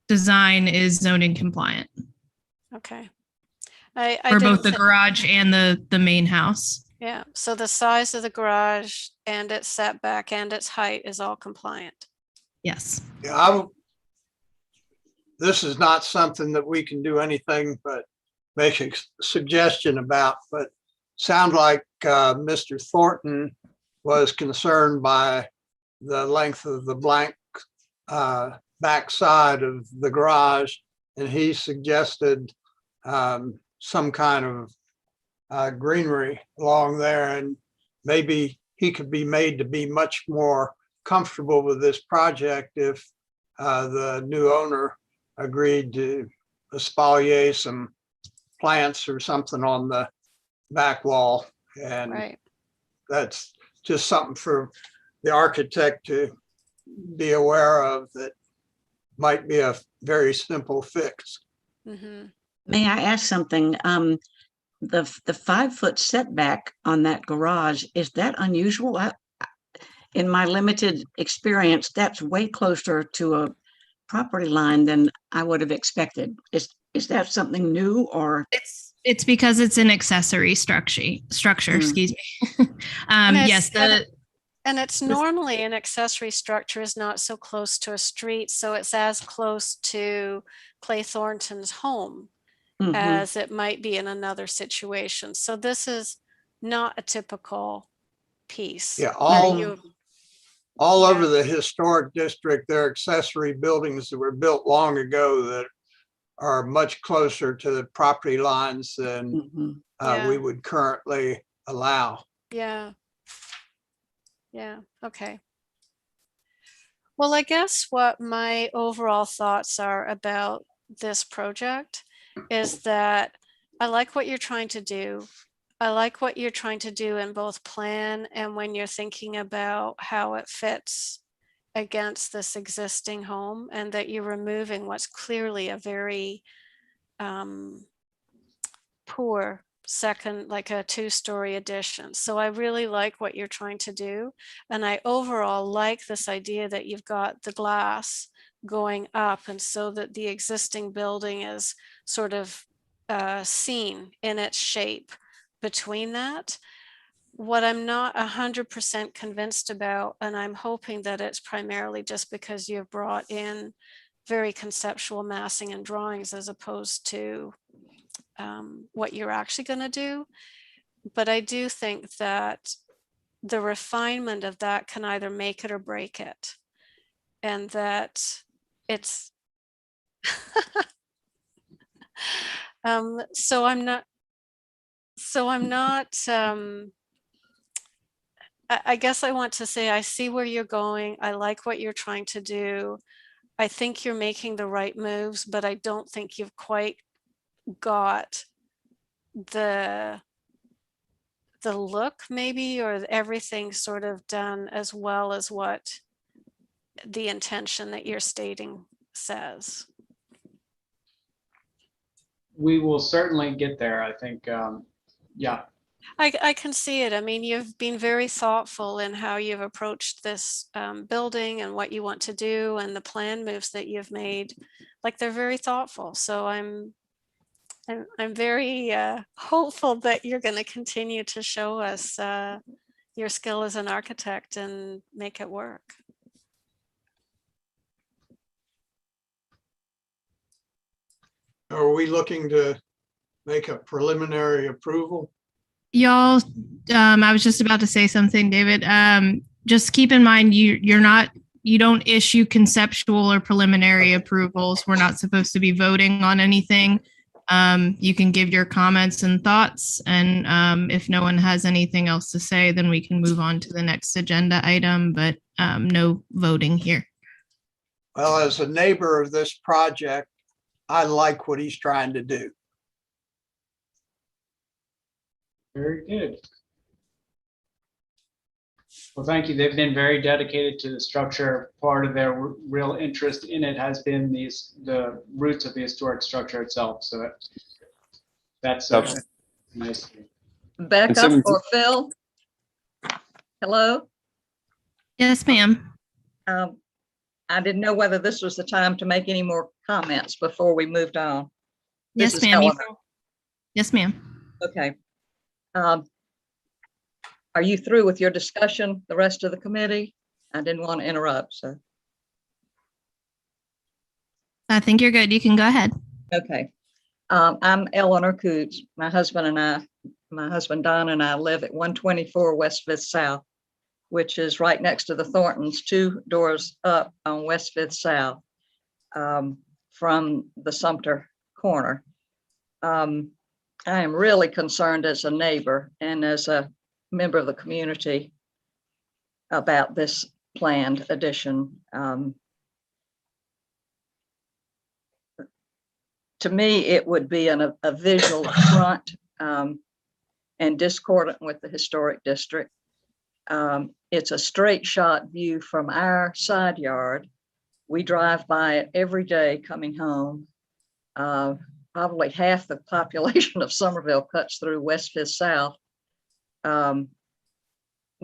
A: design is zoning compliant.
F: Okay.
A: For both
F: didn't
A: the
F: thi-
A: garage and the main house.
F: Yeah, so the size of the garage and its setback and its height is all compliant.
A: Yes.
E: Yeah, this is not something that we can do anything but make a suggestion about, but sound like Mr. Thornton was concerned by the length of the blank back side of the garage, and he suggested some kind of greenery along there, and maybe he could be made to be much more comfortable with this project if the new owner agreed to espalier some plants or something on the back wall. And
F: Right.
E: that's just something for the architect to be aware of, that might be a very simple fix.
F: Mm-hmm.
B: May I ask something? The 5-foot setback on that garage, is that unusual? In my limited experience, that's way closer to a property line than I would have expected. Is that something new, or?
A: It's because it's an accessory structure, excuse me. Yes,
F: And it's normally an accessory structure is not so close to a street, so it's as close to Clay Thornton's home as it might be in another situation. So this is not a typical piece.
E: Yeah,
F: where
E: all over the historic district, there are accessory buildings that were built long ago that are much closer to the property lines than we would currently allow.
F: Yeah. Yeah, okay. Well, I guess what my overall thoughts are about this project is that I like what you're trying to do. I like what you're trying to do in both plan and when you're thinking about how it fits against this existing home, and that you're removing what's clearly a very poor second, like a 2-story addition. So I really like what you're trying to do. And I overall like this idea that you've got the glass going up, and so that the existing building is sort of seen in its shape between that. What I'm not 100% convinced about, and I'm hoping that it's primarily just because you've brought in very conceptual massing and drawings as opposed to what you're actually going to do. But I do think that the refinement of that can either make it or break it. And that it's, so I'm not, I guess I want to say, I see where you're going. I like what you're trying to do. I think you're making the right moves, but I don't think you've quite got the look maybe, or everything sort of done as well as what the intention that you're stating says.
I: We will certainly get there, I think. Yeah.
F: I can see it. I mean, you've been very thoughtful in how you've approached this building and what you want to do, and the plan moves that you've made. Like, they're very thoughtful. So I'm very hopeful that you're going to continue to show us your skill as an architect and make it work.
E: Are we looking to make a preliminary approval?
A: Y'all, I was just about to say something, David. Just keep in mind, you don't issue conceptual or preliminary approvals. We're not supposed to be voting on anything. You can give your comments and thoughts, and if no one has anything else to say, then we can move on to the next agenda item, but no voting here.
E: Well, as a neighbor of this project, I like what he's trying to do.
I: Very good. Well, thank you. They've been very dedicated to the structure. Part of their real interest in it has been the roots of the historic structure itself. So that's nice.
M: Back up for Phil. Hello?
A: Yes, ma'am.
M: I didn't know whether this was the time to make any more comments before we moved on.
A: Yes,
M: This is
A: ma'am.
M: Eleanor.
A: Yes, ma'am.
M: Okay. Um, Are you through with your discussion, the rest of the committee? I didn't want to interrupt, so,
A: I think you're good. You can go ahead.
M: okay. I'm Eleanor Coots. My husband Don and I live at 124 West Fifth South, which is right next to the Thorntons, 2 doors up on West Fifth South, from the Sumter corner. I am really concerned as a neighbor and as a member of the community about this planned addition. To me, it would be a visual affront and discordant with the historic district. It's a straight shot view from our side yard. We drive by it every day coming home. Probably half the population of Somerville cuts through West Fifth South.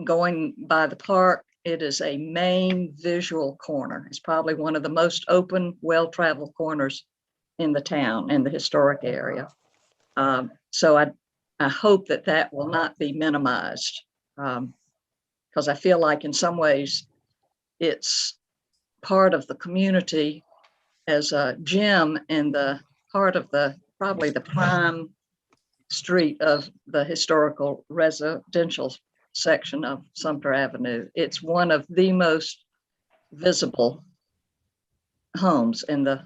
M: Going by the park, it is a main visual corner. It's probably one of the most open, well-traveled corners in the town, in the historic area. So I hope that that will not be minimized, because I feel like in some ways it's part of the community as a gem in the part of probably the prime street of the historical residential section of Sumter Avenue. It's one of the most visible homes in the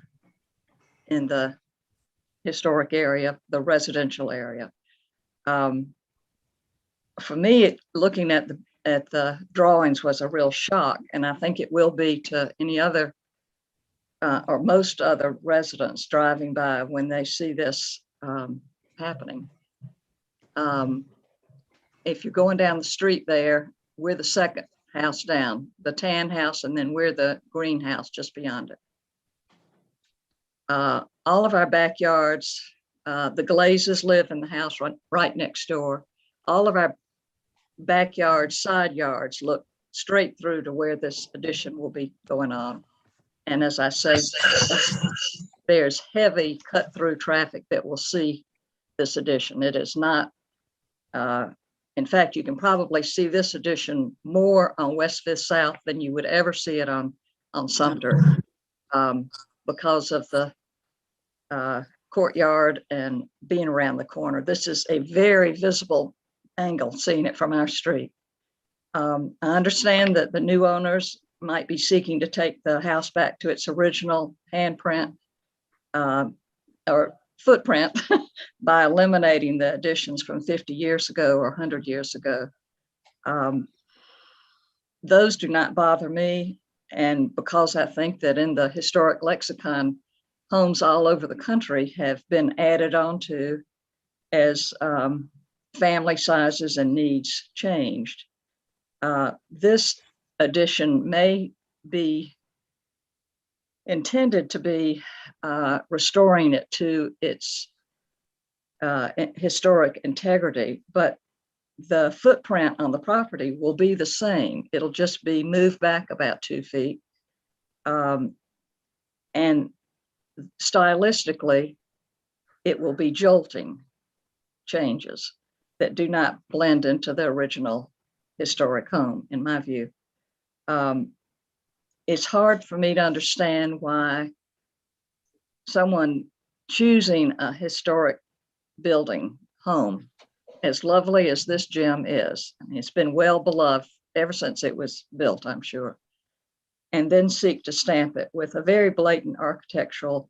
M: historic area, the residential area. For me, looking at the drawings was a real shock, and I think it will be to any other or most other residents driving by when they see this happening. If you're going down the street there, we're the second house down, the tan house, and then we're the greenhouse just beyond it. All of our backyards, the Glazes live in the house right next door. All of our backyards, side yards look straight through to where this addition will be going on. And as I say, there's heavy cut through traffic that will see this addition. It is not, in fact, you can probably see this addition more on West Fifth South than you would ever see it on Sumter, because of the courtyard and being around the corner. This is a very visible angle, seeing it from our street. I understand that the new owners might be seeking to take the house back to its original handprint or footprint by eliminating the additions from 50 years ago or 100 years ago. Those do not bother me. And because I think that in the historic lexicon, homes all over the country have been added onto as family sizes and needs changed. This addition may be intended to be restoring it to its historic integrity, but the footprint on the property will be the same. It'll just be moved back about 2 feet. And stylistically, it will be jolting changes that do not blend into the original historic home, in my view. It's hard for me to understand why someone choosing a historic building home, as lovely as this gem is, I mean, it's been well beloved ever since it was built, I'm sure, and then seek to stamp it with a very blatant architectural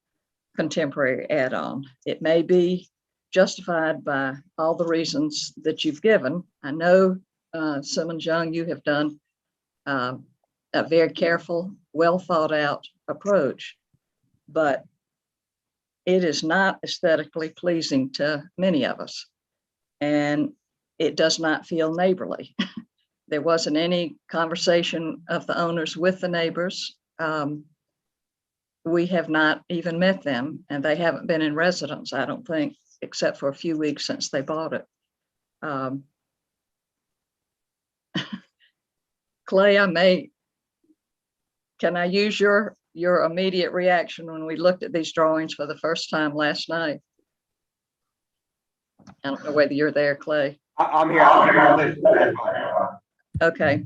M: contemporary add-on. It may be justified by all the reasons that you've given. I know, Simmons Young, you have done a very careful, well thought out approach, but it is not aesthetically pleasing to many of us, and it does not feel neighborly. There wasn't any conversation of the owners with the neighbors. We have not even met them, and they haven't been in residence, I don't think, except for a few weeks since they bought it. Clay, can I use your immediate reaction when we looked at these drawings for the first time last night? I don't know whether you're there, Clay.
K: I'm here. I'm here. That's fine.
M: Okay.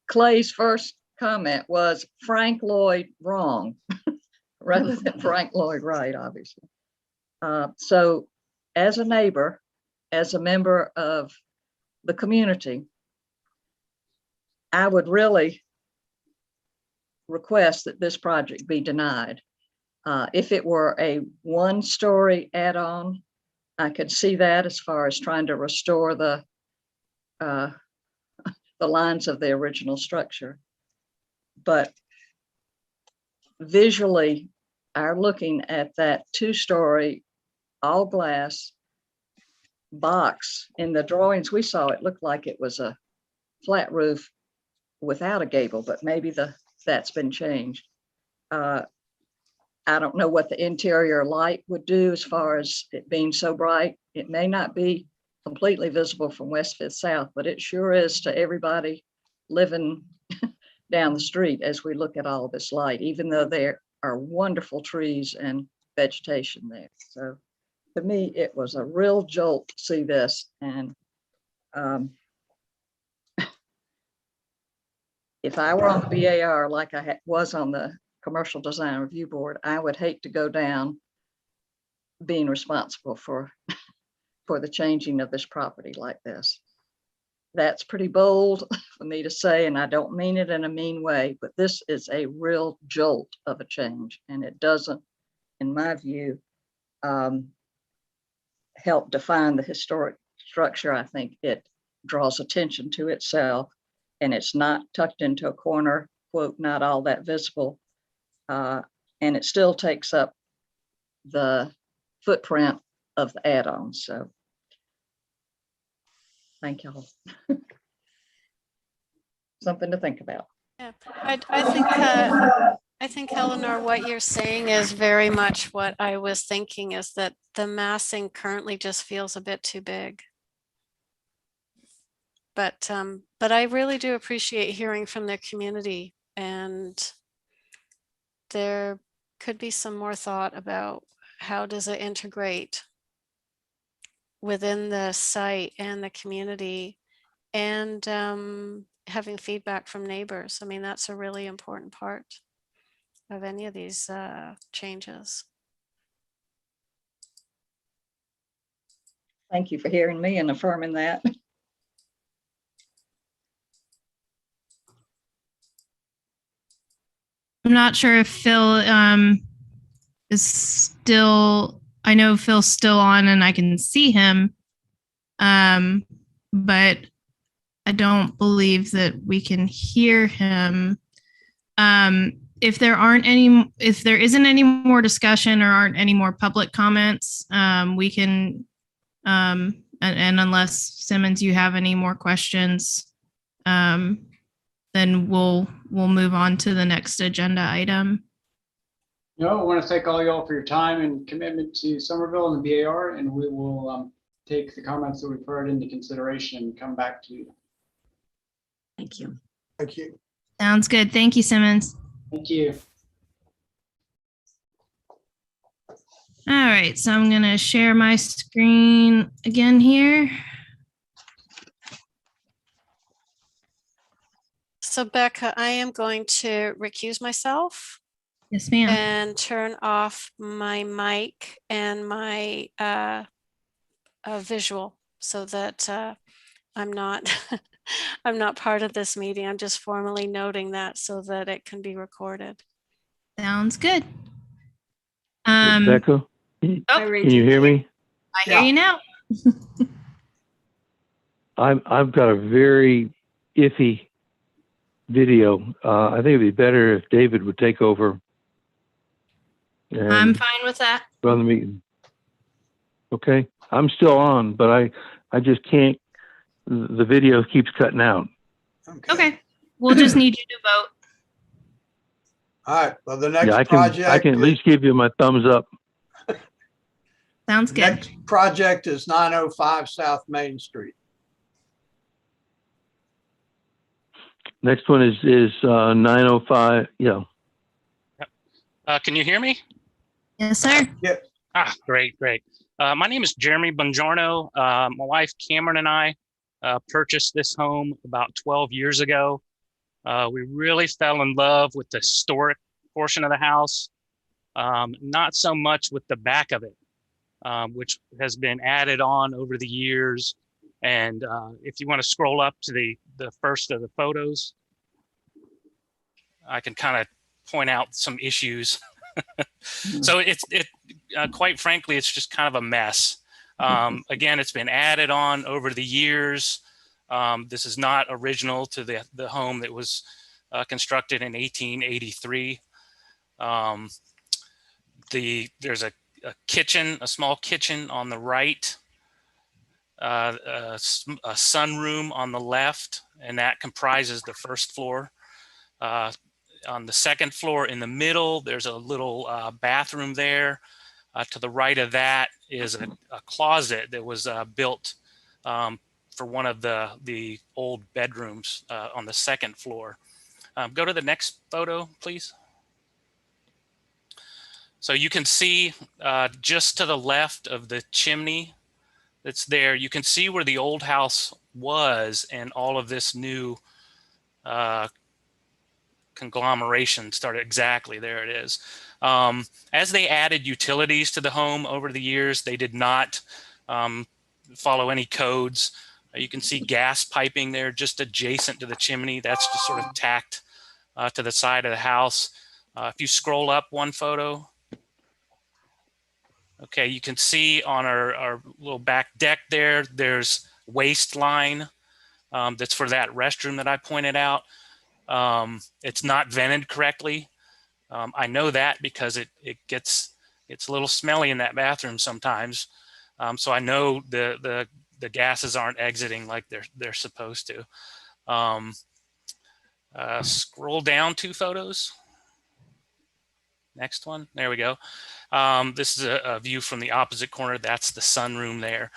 M: Clay's first comment was Frank Lloyd wrong, rather than Frank Lloyd right, obviously. So as a neighbor, as a member of the community, I would really request that this project be denied. If it were a one-story add-on, I could see that as far as trying to restore the lines of the original structure. But visually, our looking at that two-story all glass box in the drawings we saw, it looked like it was a flat roof without a gable, but maybe that's been changed. I don't know what the interior light would do as far as it being so bright. It may not be completely visible from West Fifth South, but it sure is to everybody living down the street as we look at all of this light, even though there are wonderful trees and vegetation there. So to me, it was a real jolt to see this. And if I were on the BAR like I was on the Commercial Design Review Board, I would hate to go down being responsible for the changing of this property like this. That's pretty bold for me to say, and I don't mean it in a mean way, but this is a real jolt of a change, and it doesn't, in my view, help define the historic structure. I think it draws attention to itself, and it's not tucked into a corner, quote, not all that visible. And it still takes up the footprint of the add-on. So thank y'all. Something to think about.
F: Yeah, I think, Eleanor, what you're saying is very much what I was thinking, is that the massing currently just feels a bit too big. But I really do appreciate hearing from the community, and there could be some more thought about how does it integrate within the site and the community, and having feedback from neighbors. I mean, that's a really important part of any of these changes.
M: Thank you for hearing me and affirming that.
A: I'm not sure if Phil is still, I know Phil's still on and I can see him, but I don't believe that we can hear him. If there isn't any more discussion or aren't any more public comments, we can, and unless Simmons, you have any more questions, then we'll move on to the next agenda item.
I: No, I want to thank all y'all for your time and commitment to Somerville and the BAR, and we will take the comments that we've heard into consideration and come back to you.
B: Thank you.
E: Thank you.
A: Sounds good. Thank you, Simmons.
I: Thank you.
A: All right, so I'm going to share my screen again here.
F: So Becca, I am going to recuse myself.
A: Yes, ma'am.
F: And turn off my mic and my visual, so that I'm not I'm not part of this meeting. I'm just formally noting that so that it can be recorded.
A: Sounds good.
N: Becca, can you hear me?
A: I hear you now.
N: I've got a very iffy video. I think it'd be better if David would take over.
A: I'm fine with that.
N: Run the meeting. Okay, I'm still on, but I just can't. The video keeps cutting out.
A: Okay, we'll just need you to vote.
E: All right, well, the next
N: Yeah,
E: project.
N: I can at least give you my thumbs up.
A: Sounds good.
E: Next project is 905 South Main Street.
N: Next one is 905. Yeah.
O: Can you hear me?
A: Yes, sir.
E: Yep.
O: Ah, great. My name is Jeremy Bongiorno. My wife Cameron and I purchased this home about 12 years ago. We really fell in love with the historic portion of the house, not so much with the back of it, which has been added on over the years. And if you want to scroll up to the first of the photos, I can kind of point out some issues. So quite frankly, it's just kind of a mess. Again, it's been added on over the years. This is not original to the home that was constructed in 1883. There's a kitchen, a small kitchen on the right, a sunroom on the left, and that comprises the first floor. On the second floor in the middle, there's a little bathroom there. To the right of that is a closet that was built for one of the old bedrooms on the second floor. Go to the next photo, please. So you can see just to the left of the chimney that's there, you can see where the old house was and all of this new conglomeration started. Exactly, there it is. As they added utilities to the home over the years, they did not follow any codes. You can see gas piping there just adjacent to the chimney. That's just sort of tacked to the side of the house. If you scroll up one photo, okay, you can see on our little back deck there, there's waste line that's for that restroom that I pointed out. It's not vented correctly. I know that because it gets a little smelly in that bathroom sometimes. So I know the gases aren't exiting like they're supposed to. Scroll down 2 photos. Next one. There we go. This is a view from the opposite corner. That's the sunroom there.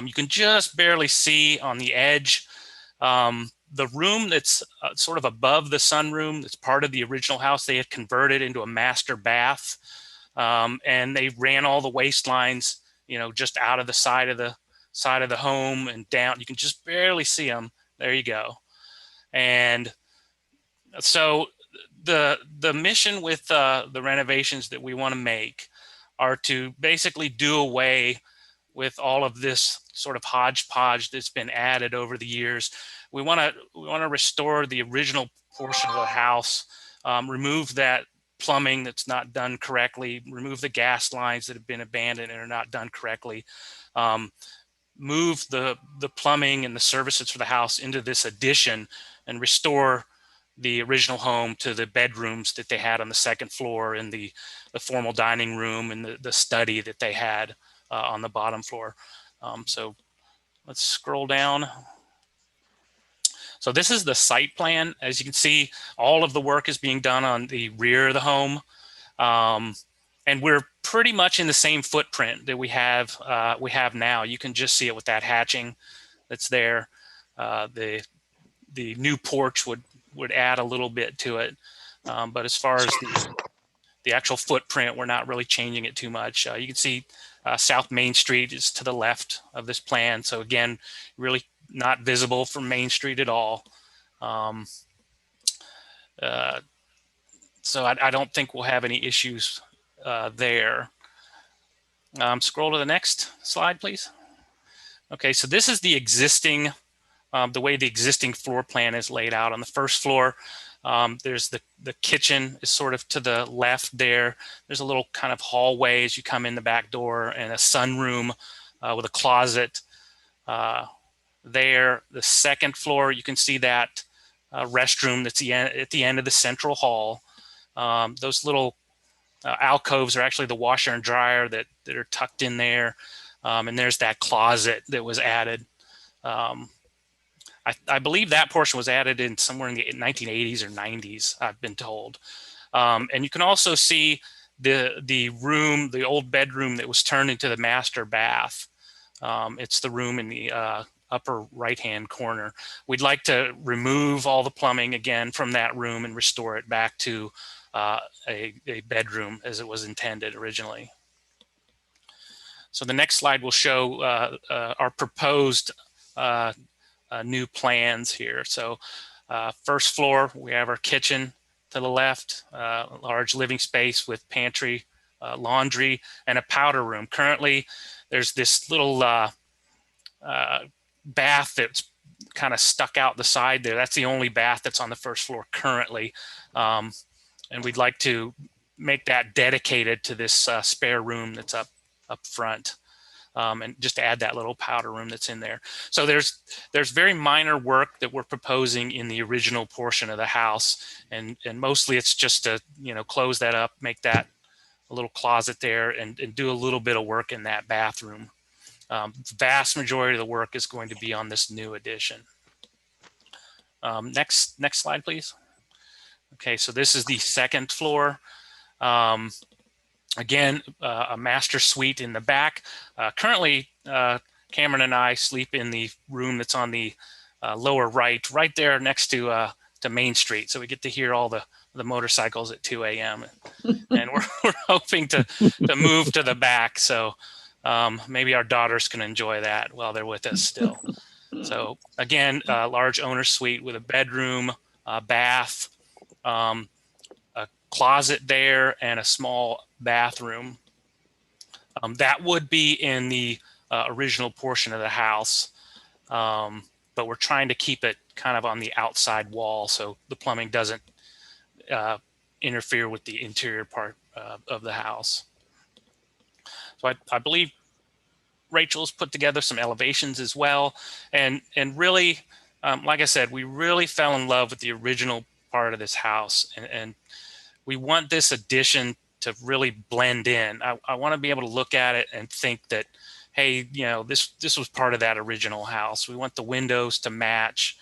O: You can just barely see on the edge. The room that's sort of above the sunroom, that's part of the original house, they had converted into a master bath, and they ran all the waste lines, just out of the side of the home and down. You can just barely see them. There you go. And so the mission with the renovations that we want to make are to basically do away with all of this sort of hodgepodge that's been added over the years. We want to restore the original portion of the house, remove that plumbing that's not done correctly, remove the gas lines that have been abandoned and are not done correctly, move the plumbing and the services for the house into this addition and restore the original home to the bedrooms that they had on the second floor and the formal dining room and the study that they had on the bottom floor. So let's scroll down. So this is the site plan. As you can see, all of the work is being done on the rear of the home. And we're pretty much in the same footprint that we have now. You can just see it with that hatching that's there. The new porch would add a little bit to it. But as far as the actual footprint, we're not really changing it too much. You can see South Main Street is to the left of this plan. So again, really not visible from Main Street at all. So I don't think we'll have any issues there. Scroll to the next slide, please. Okay, so this is the existing, the way the existing floor plan is laid out. On the first floor, there's the kitchen is sort of to the left there. There's a little kind of hallway as you come in the back door and a sunroom with a closet there. The second floor, you can see that restroom that's at the end of the central hall. Those little alcoves are actually the washer and dryer that are tucked in there. And there's that closet that was added. I believe that portion was added in somewhere in the 1980s or 90s, I've been told. And you can also see the room, the old bedroom that was turned into the master bath. It's the room in the upper right-hand corner. We'd like to remove all the plumbing again from that room and restore it back to a bedroom as it was intended originally. So the next slide will show our proposed new plans here. So first floor, we have our kitchen to the left, large living space with pantry, laundry, and a powder room. Currently, there's this little bath that's kind of stuck out the side there. That's the only bath that's on the first floor currently. And we'd like to make that dedicated to this spare room that's up front. And just add that little powder room that's in there. So there's very minor work that we're proposing in the original portion of the house, and mostly it's just to close that up, make that a little closet there, and do a little bit of work in that bathroom. The vast majority of the work is going to be on this new addition. Next slide, please. Okay, so this is the second floor. Again, a master suite in the back. Currently, Cameron and I sleep in the room that's on the lower right there next to Main Street. So we get to hear all the motorcycles at 2 a.m. And we're hoping to move to the back. So maybe our daughters can enjoy that while they're with us still. So again, a large owner suite with a bedroom, a bath, a closet there, and a small bathroom. That would be in the original portion of the house, but we're trying to keep it kind of on the outside wall so the plumbing doesn't interfere with the interior part of the house. So I believe Rachel's put together some elevations as well, and really, like I said, we really fell in love with the original part of this house, and we want this addition to really blend in. I want to be able to look at it and think that, hey, this was part of that original house. We want the windows to match,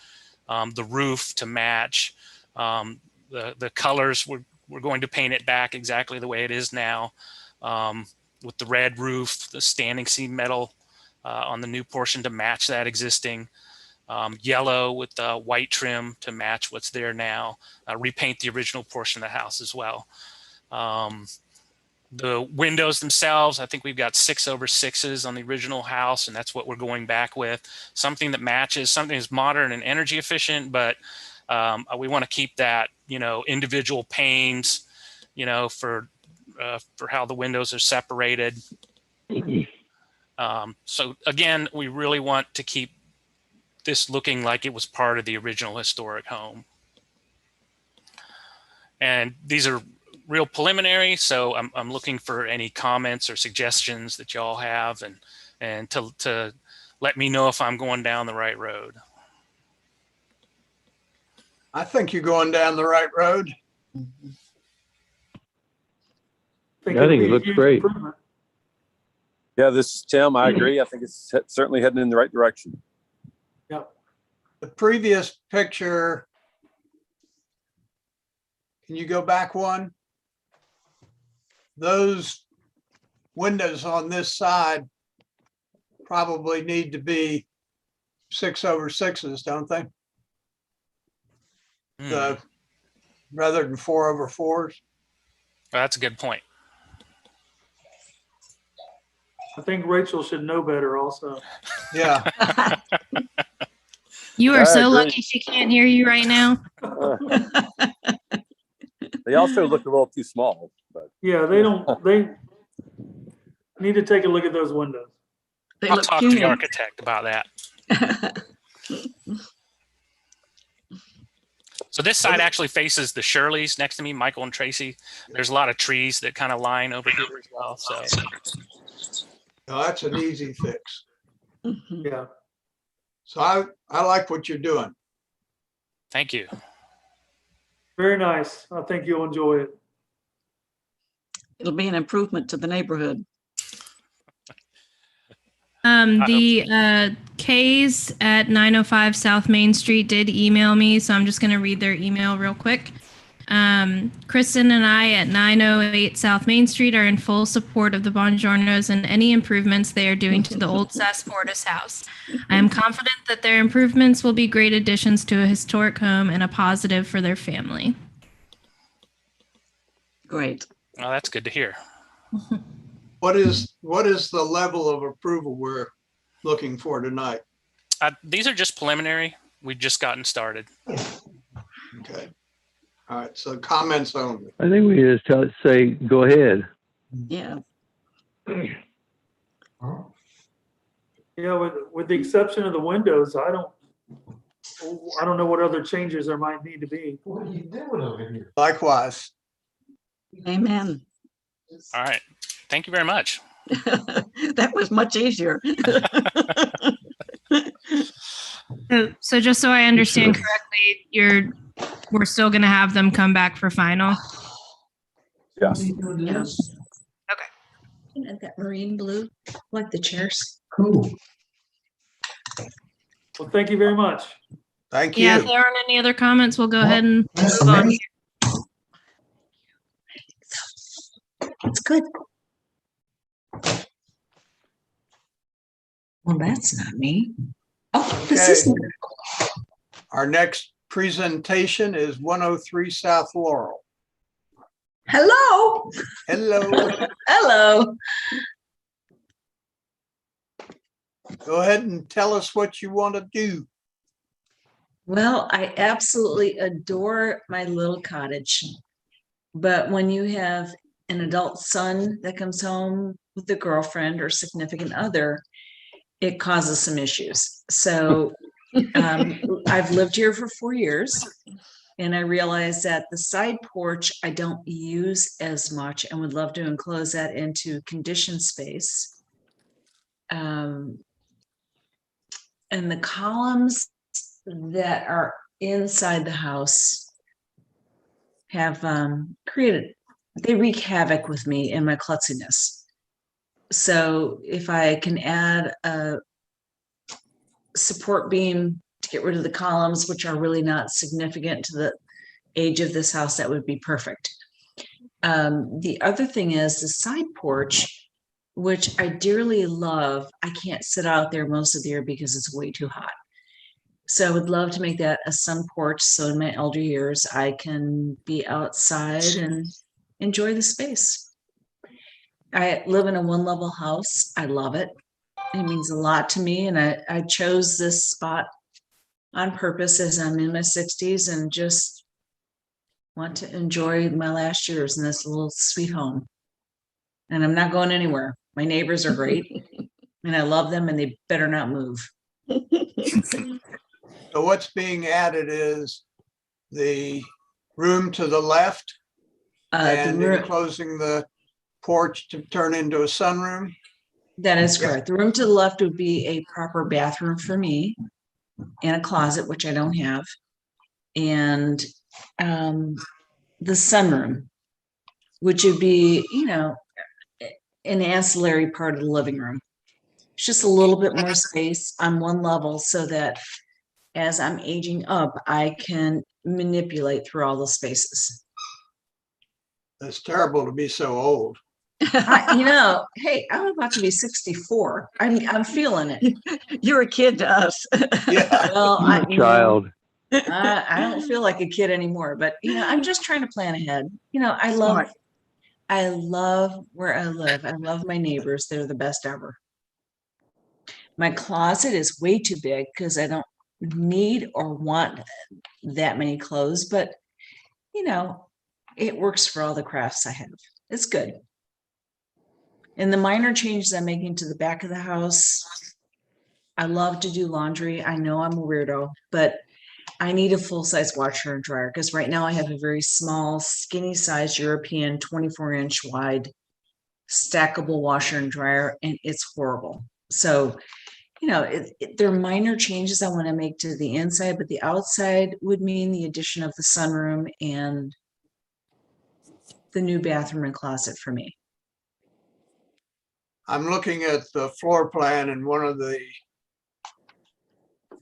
O: the roof to match, the colors. We're going to paint it back exactly the way it is now, with the red roof, the standing seam metal on the new portion to match that existing, yellow with the white trim to match what's there now, repaint the original portion of the house as well. The windows themselves, I think we've got 6/6s on the original house, and that's what we're going back with. Something that matches, something that's modern and energy efficient, but we want to keep that, individual panes, for how the windows are separated. So again, we really want to keep this looking like it was part of the original historic home. And these are real preliminary, so I'm looking for any comments or suggestions that y'all have, and to let me know if I'm going down the right road.
E: I think you're going down the right road.
N: I think it looks great.
J: Yeah, this is Tim. I agree. I think it's certainly heading in the right direction.
E: Yep. The previous picture, can you go back one? Those windows on this side probably need to be 6/6s, don't they? Rather than 4/4s.
O: Well, that's a good point.
D: I think Rachel should know better also.
E: Yeah.
A: You are so lucky she can't hear you right now.
J: They also look a little too small. But
D: Yeah, they need to take a look at those windows.
O: I'll talk to the architect about that. So this side actually faces the Shirleys next to me, Michael and Tracy. There's a lot of trees that kind of line over here as well. So
E: No, that's an easy fix.
D: Yeah.
E: So I like what you're doing.
O: thank you.
D: Very nice. I think you'll enjoy it.
B: It'll be an improvement to the neighborhood.
A: The K's at 905 South Main Street did email me, so I'm just going to read their email real quick. Kristen and I at 908 South Main Street are in full support of the Bongiornos and any improvements they are doing to the old Sasportas house. I am confident that their improvements will be great additions to a historic home and a positive for their family.
B: Great.
O: Well, that's good to hear.
E: what is the level of approval we're looking for tonight?
O: These are just preliminary. We've just gotten started.
E: Okay. All right, so comments only.
N: I think we just say, go ahead.
B: Yeah.
D: Yeah, with the exception of the windows, I don't know what other changes there might need to be.
P: What are you doing over here?
E: Likewise.
B: Amen.
O: All right. Thank you very much.
B: That was much easier.
A: So just so I understand correctly, we're still going to have them come back for final.
J: Yes.
P: Yes.
Q: And that marine blue, like the chairs.
P: Cool.
D: Well, thank you very much.
E: Thank you.
A: Yeah, if there aren't any other comments, we'll go ahead and move on.
Q: It's good. Well, that's not me. Oh, this is.
E: Okay. Our next presentation is 103 South Laurel.
Q: Hello.
E: Hello.
Q: Hello.
E: Go ahead and tell us what you want to do.
Q: Well, I absolutely adore my little cottage. But when you have an adult son that comes home with a girlfriend or significant other, it causes some issues. So I've lived here for 4 years, and I realized that the side porch I don't use as much and would love to enclose that into conditioned space. And the columns that are inside the house have they wreak havoc with me in my klutziness. So if I can add a support beam to get rid of the columns, which are really not significant to the age of this house, that would be perfect. The other thing is the side porch, which I dearly love. I can't sit out there most of the year because it's way too hot. So I would love to make that a sun porch. So in my elder years, I can be outside and enjoy the space. I live in a one-level house. I love it. It means a lot to me. And I chose this spot on purpose as I'm in my 60s and just want to enjoy my last years in this little sweet home. And I'm not going anywhere. My neighbors are great and I love them, and they better not move.
E: So what's being added is the room to the left and enclosing the porch to turn into a sunroom.
Q: That is correct. The room to the left would be a proper bathroom for me and a closet, which I don't have. And the sunroom, which would be, an ancillary part of the living room. It's just a little bit more space on one level so that as I'm aging up, I can manipulate through all the spaces.
E: It's terrible to be so old.
Q: Hey, I'm about to be 64. I'm feeling it.
B: You're a kid to us.
E: Yeah.
Q: Well,
N: Child.
Q: I don't feel like a kid anymore, but I'm just trying to plan ahead. I love where I live. I love my neighbors. They're the best ever. My closet is way too big because I don't need or want that many clothes, but it works for all the crafts I have. It's good. And the minor changes I'm making to the back of the house, I love to do laundry. I know I'm a weirdo, but I need a full-size washer and dryer because right now I have a very small, skinny size European 24-inch wide stackable washer and dryer, and it's horrible. So, there are minor changes I want to make to the inside, but the outside would mean the addition of the sunroom and the new bathroom and closet for me.
E: I'm looking at the floor plan, and one of the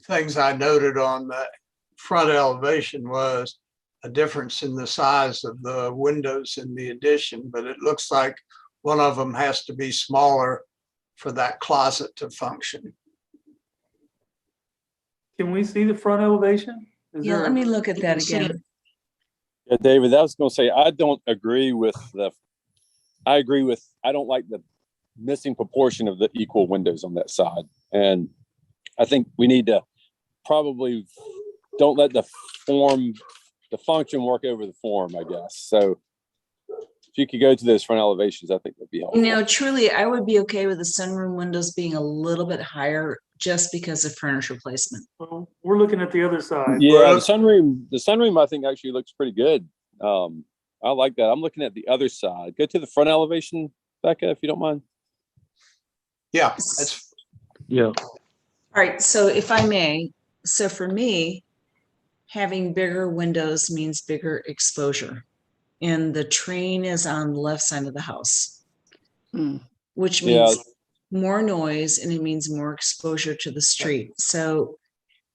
E: things I noted on the front elevation was a difference in the size of the windows in the addition, but it looks like one of them has to be smaller for that closet to function.
D: Can we see the front elevation?
Q: Let me look at that again.
J: Yeah, David, I was going to say, I don't agree with I don't like the missing proportion of the equal windows on that side. And I think we need to probably don't let the function work over the form, I guess. So if you could go to those front elevations, I think that'd be helpful.
Q: You know, truly, I would be okay with the sunroom windows being a little bit higher just because of furniture placement.
D: Well, we're looking at the other side.
J: Yeah, the sunroom I think actually looks pretty good. I like that. I'm looking at the other side. Go to the front elevation, Becca, if you don't mind.
E: Yeah, that's
N: Yeah.
Q: All right, so if I may, so for me, having bigger windows means bigger exposure. And the train is on the left side of the house, which means more noise, and it means more exposure to the street. So,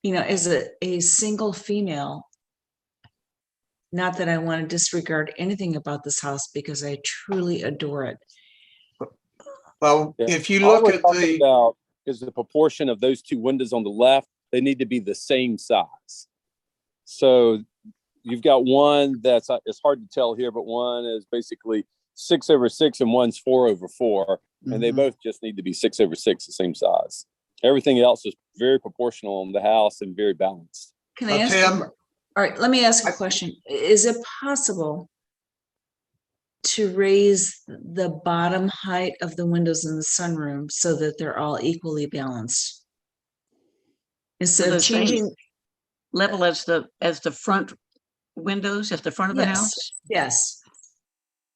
Q: you know, as a single female, not that I want to disregard anything about this house because I truly adore it.
E: well, if you look at the
J: is the proportion of those two windows on the left, they need to be the same size. So you've got one that's, it's hard to tell here, but one is basically 6/6 and one's 4/4. And they both just need to be 6/6, the same size. Everything else is very proportional on the house and very balanced.
Q: Can I ask? All right, let me ask a question. Is it possible to raise the bottom height of the windows in the sunroom so that they're all equally balanced? Instead of changing
B: level as the front windows at the front of the house?
Q: Yes.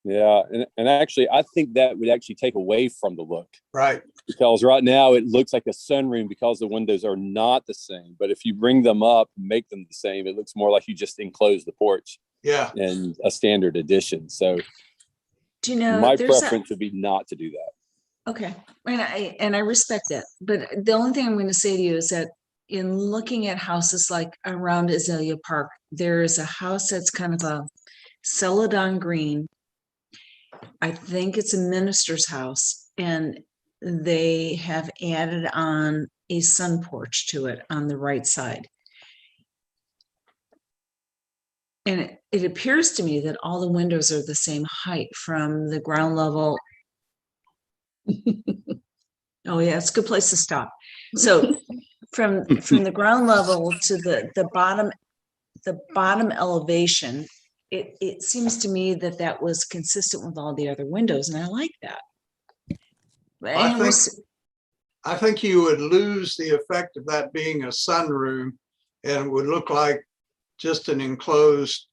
J: Yeah, and actually, I think that would actually take away from the look.
E: Right.
J: Because right now it looks like a sunroom because the windows are not the same. But if you bring them up and make them the same, it looks more like you just enclose the porch.
E: Yeah.
J: And a standard addition. So
Q: Do you know,
J: my
Q: there's
J: preference would be not to do that.
Q: Okay, and I respect that, but the only thing I'm going to say to you is that in looking at houses like around Azalea Park, there is a house that's kind of a celadon green. I think it's a minister's house, and they have added on a sun porch to it on the right side. And it appears to me that all the windows are the same height from the ground level. Oh yeah, it's a good place to stop. So from the ground level to the bottom elevation, it seems to me that was consistent with all the other windows, and I like that.
E: I think you would lose the effect of that being a sunroom, and it would look like just an enclosed.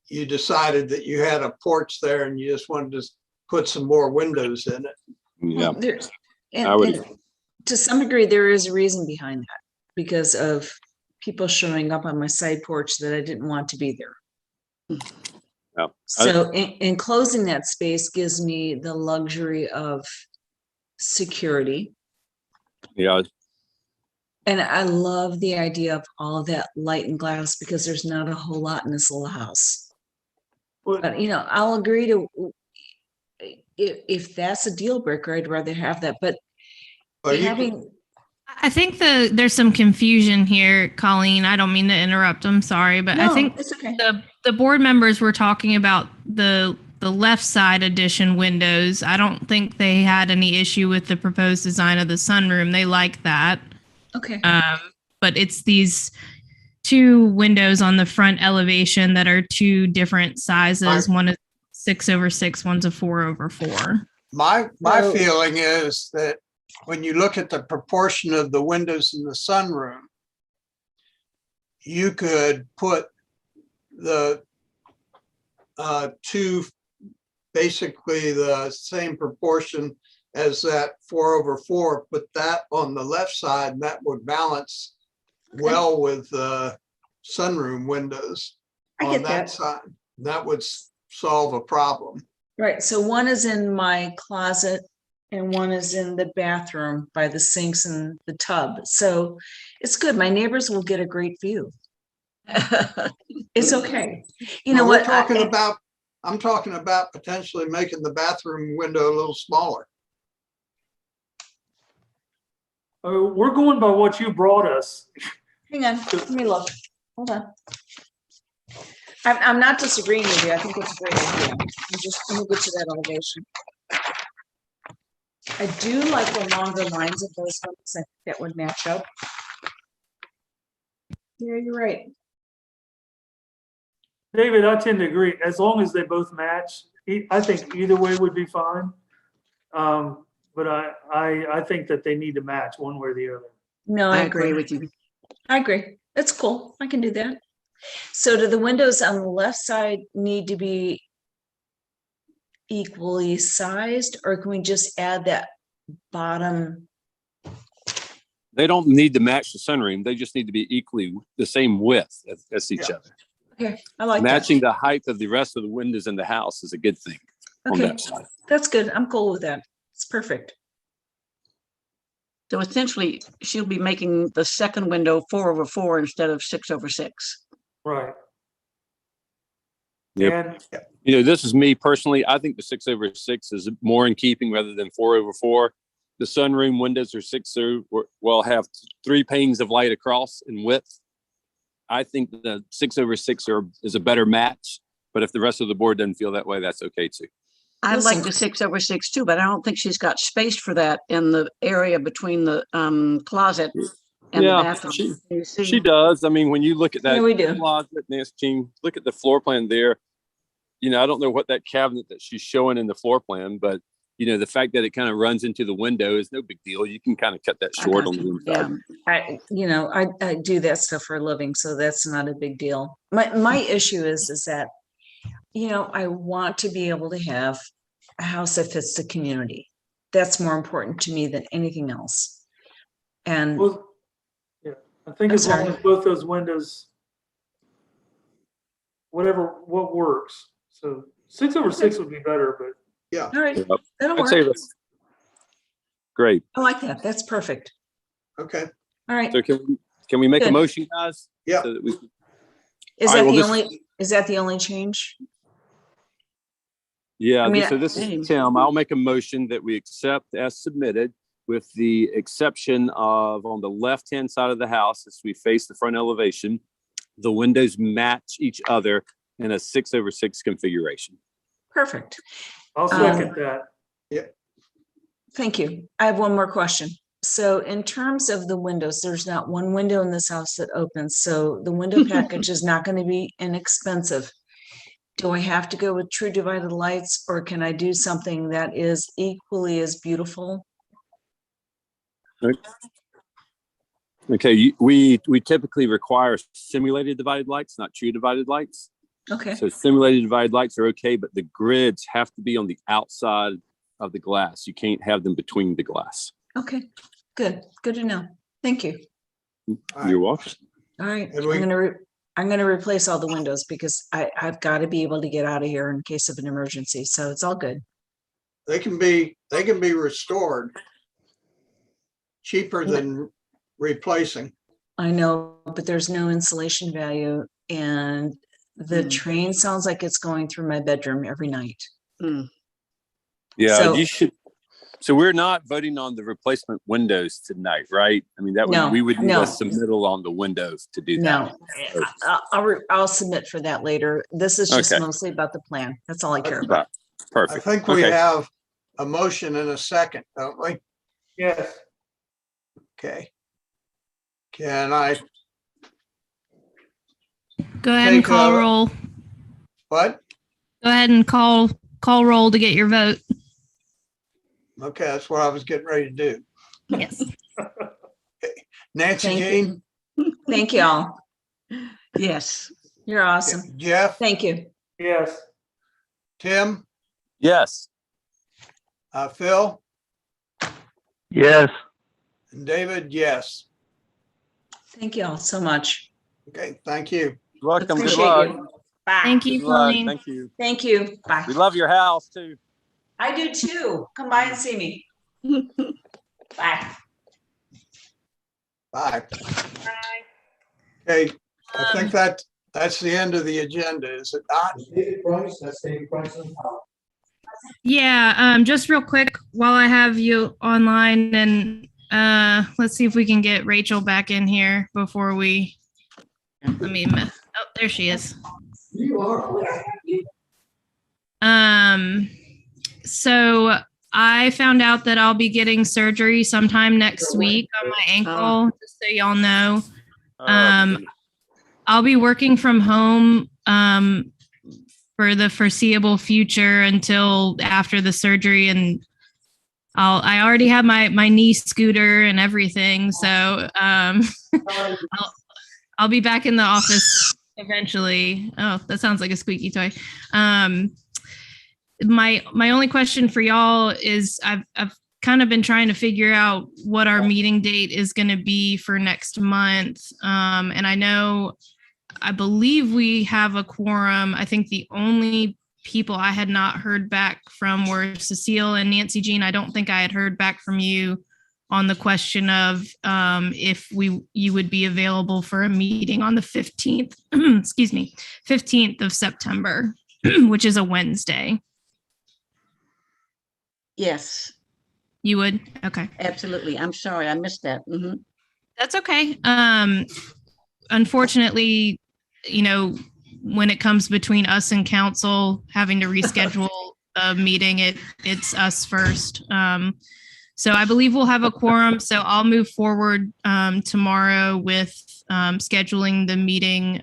E: You decided that you had a porch there and you just wanted to put some more windows in it.
J: Yeah.
Q: And to some degree, there is a reason behind that because of people showing up on my side porch that I didn't want to be there.
J: Yeah.
Q: So enclosing that space gives me the luxury of security.
J: Yeah.
Q: And I love the idea of all of that light and glass because there's not a whole lot in this little house. But, you know, I'll agree to, if that's a deal breaker, I'd rather have that. But having,
A: I think there's some confusion here, Colleen. I don't mean to interrupt. I'm sorry, but I think
Q: it's okay.
A: the board members were talking about the left side addition windows. I don't think they had any issue with the proposed design of the sunroom. They like that.
Q: Okay.
A: But it's these two windows on the front elevation that are two different sizes. One is 6/6, one's a 4/4.
E: My feeling is that when you look at the proportion of the windows in the sunroom, you could put the two, basically the same proportion as that 4/4, put that on the left side, and that would balance well with the sunroom windows on that side. That would solve a problem.
Q: Right. So one is in my closet and one is in the bathroom by the sinks and the tub. So it's good. My neighbors will get a great view. It's okay. You know what?
E: I'm talking about potentially making the bathroom window a little smaller.
D: We're going by what you brought us.
Q: Hang on, let me look. Hold on. I'm not disagreeing with you. I think it's a great idea. Let me get to that elevation. I do like the longer lines of those ones. I think that would match up. Yeah, you're right.
D: David, I tend to agree. As long as they both match, I think either way would be fine. But I think that they need to match one way or the other.
Q: No,
B: I agree with you.
Q: I agree. That's cool. I can do that. So do the windows on the left side need to be equally sized, or can we just add that bottom?
H: They don't need to match the sunroom. They just need to be equally the same width as each other.
Q: Okay, I like
H: Matching the height of the rest of the windows in the house is a good thing on
Q: Okay.
H: that side.
Q: That's good. I'm cool with that. It's perfect.
B: So essentially, she'll be making the second window 4/4 instead of 6/6.
D: Right.
H: Yep. You know, this is me personally. I think the 6/6 is more in keeping rather than 4/4. The sunroom windows are have 3 panes of light across in width. I think the 6/6 is a better match, but if the rest of the board doesn't feel that way, that's okay too.
B: I like the 6/6 too, but I don't think she's got space for that in the area between the closet and the bathroom.
H: She does. I mean, when you look at that
Q: Yeah, we do.
H: closet, Nancy Jean, look at the floor plan there. You know, I don't know what that cabinet that she's showing in the floor plan, but you know, the fact that it kind of runs into the window is no big deal. You can kind of cut that short on the inside.
Q: I do that stuff for a living, so that's not a big deal. My issue is that, you know, I want to be able to have a house that fits the community. That's more important to me than anything else. And
D: Well, yeah, I think
Q: I'm
D: as long
Q: sorry.
D: as both those windows, what works. So 6/6 would be better, but
E: Yeah.
Q: all right,
H: Yep.
Q: that'll
H: I'd say
Q: work.
H: that's great.
Q: I like that. That's perfect.
E: Okay.
Q: All right.
H: So can we make a
Q: Good.
H: motion, guys?
E: Yeah.
H: So that we,
Q: Is
H: all right,
Q: that
H: well,
Q: the
H: this-
Q: only, is that the only change?
H: yeah.
Q: I mean,
H: So this is Tim. I'll make a motion that we accept as submitted, with the exception of on the left-hand side of the house, as we face the front elevation, the windows match each other in a 6/6 configuration.
Q: Perfect.
D: I'll second that.
Q: Thank you. I have one more question. So in terms of the windows, there's not one window in this house that opens, so the window package is not going to be inexpensive. Do I have to go with true divided lights, or can I do something that is equally as beautiful?
H: Okay, we typically require simulated divided lights, not true divided lights.
Q: Okay,
H: So simulated divided lights are okay, but the grids have to be on the outside of the glass. You can't have them between the glass.
Q: okay, good to know. Thank you.
H: You're welcome.
Q: All right,
E: And we-
Q: I'm gonna replace all the windows because I've got to be able to get out of here in case of an emergency, so it's all good.
E: They can be restored cheaper than replacing.
Q: I know, but there's no insulation value, and the train sounds like it's going through my bedroom every night.
H: Yeah,
Q: So-
H: you should. So we're not voting on the replacement windows tonight, right? I mean,
Q: No,
H: we would need
Q: no.
H: a submittal on the windows to do that.
Q: No, I'll submit for that later. This is just
H: Okay.
Q: mostly about the plan. That's all I care about.
E: I
H: Perfect.
E: think we
H: Okay.
E: have a motion and a second, don't we?
D: Yes.
E: Okay. Can I,
A: Go ahead and
E: Take,
A: call roll.
E: what?
A: Go ahead and call roll to get your vote.
E: Okay, that's what I was getting ready to do.
A: Yes.
E: Nancy
Q: Thank
E: Jean?
Q: Thank you all.
B: Yes.
Q: You're awesome.
E: Jeff?
Q: Thank you.
D: Yes.
E: Tim?
H: Yes.
E: Phil?
N: Yes.
E: And David? Yes.
Q: Thank you all so much.
E: Okay, thank you.
H: You're welcome. Good
Q: Appreciate
H: luck.
Q: you. Bye.
A: Thank you,
H: Good luck.
A: Colleen.
H: Thank you.
Q: Thank you. Bye.
H: We love your house too.
Q: I do too. Come by and see me. Bye.
E: Bye. Okay, I think that's the end of the agenda, is it not?
A: Yeah, just real quick while I have you online, and let's see if we can get Rachel back in here before we oh, there she is. So I found out that I'll be getting surgery sometime next week on my ankle, just so y'all know. I'll be working from home for the foreseeable future until after the surgery, and I already have my knee scooter and everything, so I'll be back in the office eventually. Oh, that sounds like a squeaky toy. My only question for y'all is I've kind of been trying to figure out what our meeting date is going to be for next month. And I believe we have a quorum. I think the only people I had not heard back from were Cecile and Nancy Jean. I don't think I had heard back from you on the question of if you would be available for a meeting on the 15th, 15th of September, which is a Wednesday.
B: Yes,
A: You would? Okay.
B: absolutely. I'm sorry, I missed that. Mhm.
A: That's okay. Unfortunately, when it comes between us and council having to reschedule a meeting, it's us first. So I believe we'll have a quorum. So I'll move forward tomorrow with scheduling the meeting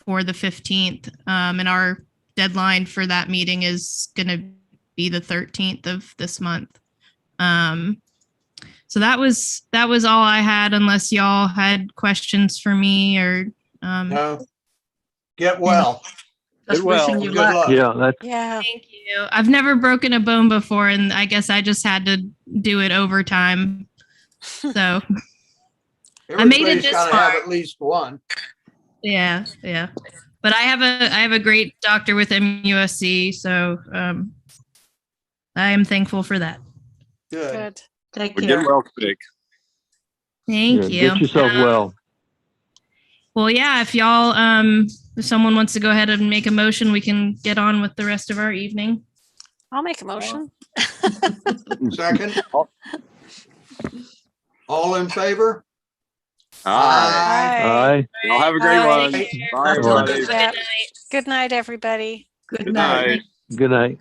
A: for the 15th. And our deadline for that meeting is going to be the 13th of this month. So that was all I had, unless y'all had questions for me or.
E: No. Get well.
B: Just wishing you
E: Good
B: luck.
E: luck.
F: Yeah.
A: Thank you. I've never broken a bone before, and I guess I just had to do it overtime. So I made it
E: Everybody's
A: this
E: gotta
A: far.
E: have at least one.
A: Yeah. But I have a great doctor with MUSC, so I am thankful for that.
E: Good.
F: Good.
B: Take
H: Well,
B: care.
H: get well quick.
A: Thank
N: Yeah,
A: you.
N: Get yourself well.
A: Well, yeah, if y'all, if someone wants to go ahead and make a motion, we can get on with the rest of our evening.
F: I'll make a motion.
E: Second. All in favor?
N: Aye.
H: Y'all have a great
F: Bye.
H: one. Bye,
B: Until
H: everybody.
B: next-
F: Yeah. Good night, everybody.
B: Good
H: Good
B: night.
H: night.
N: Good night.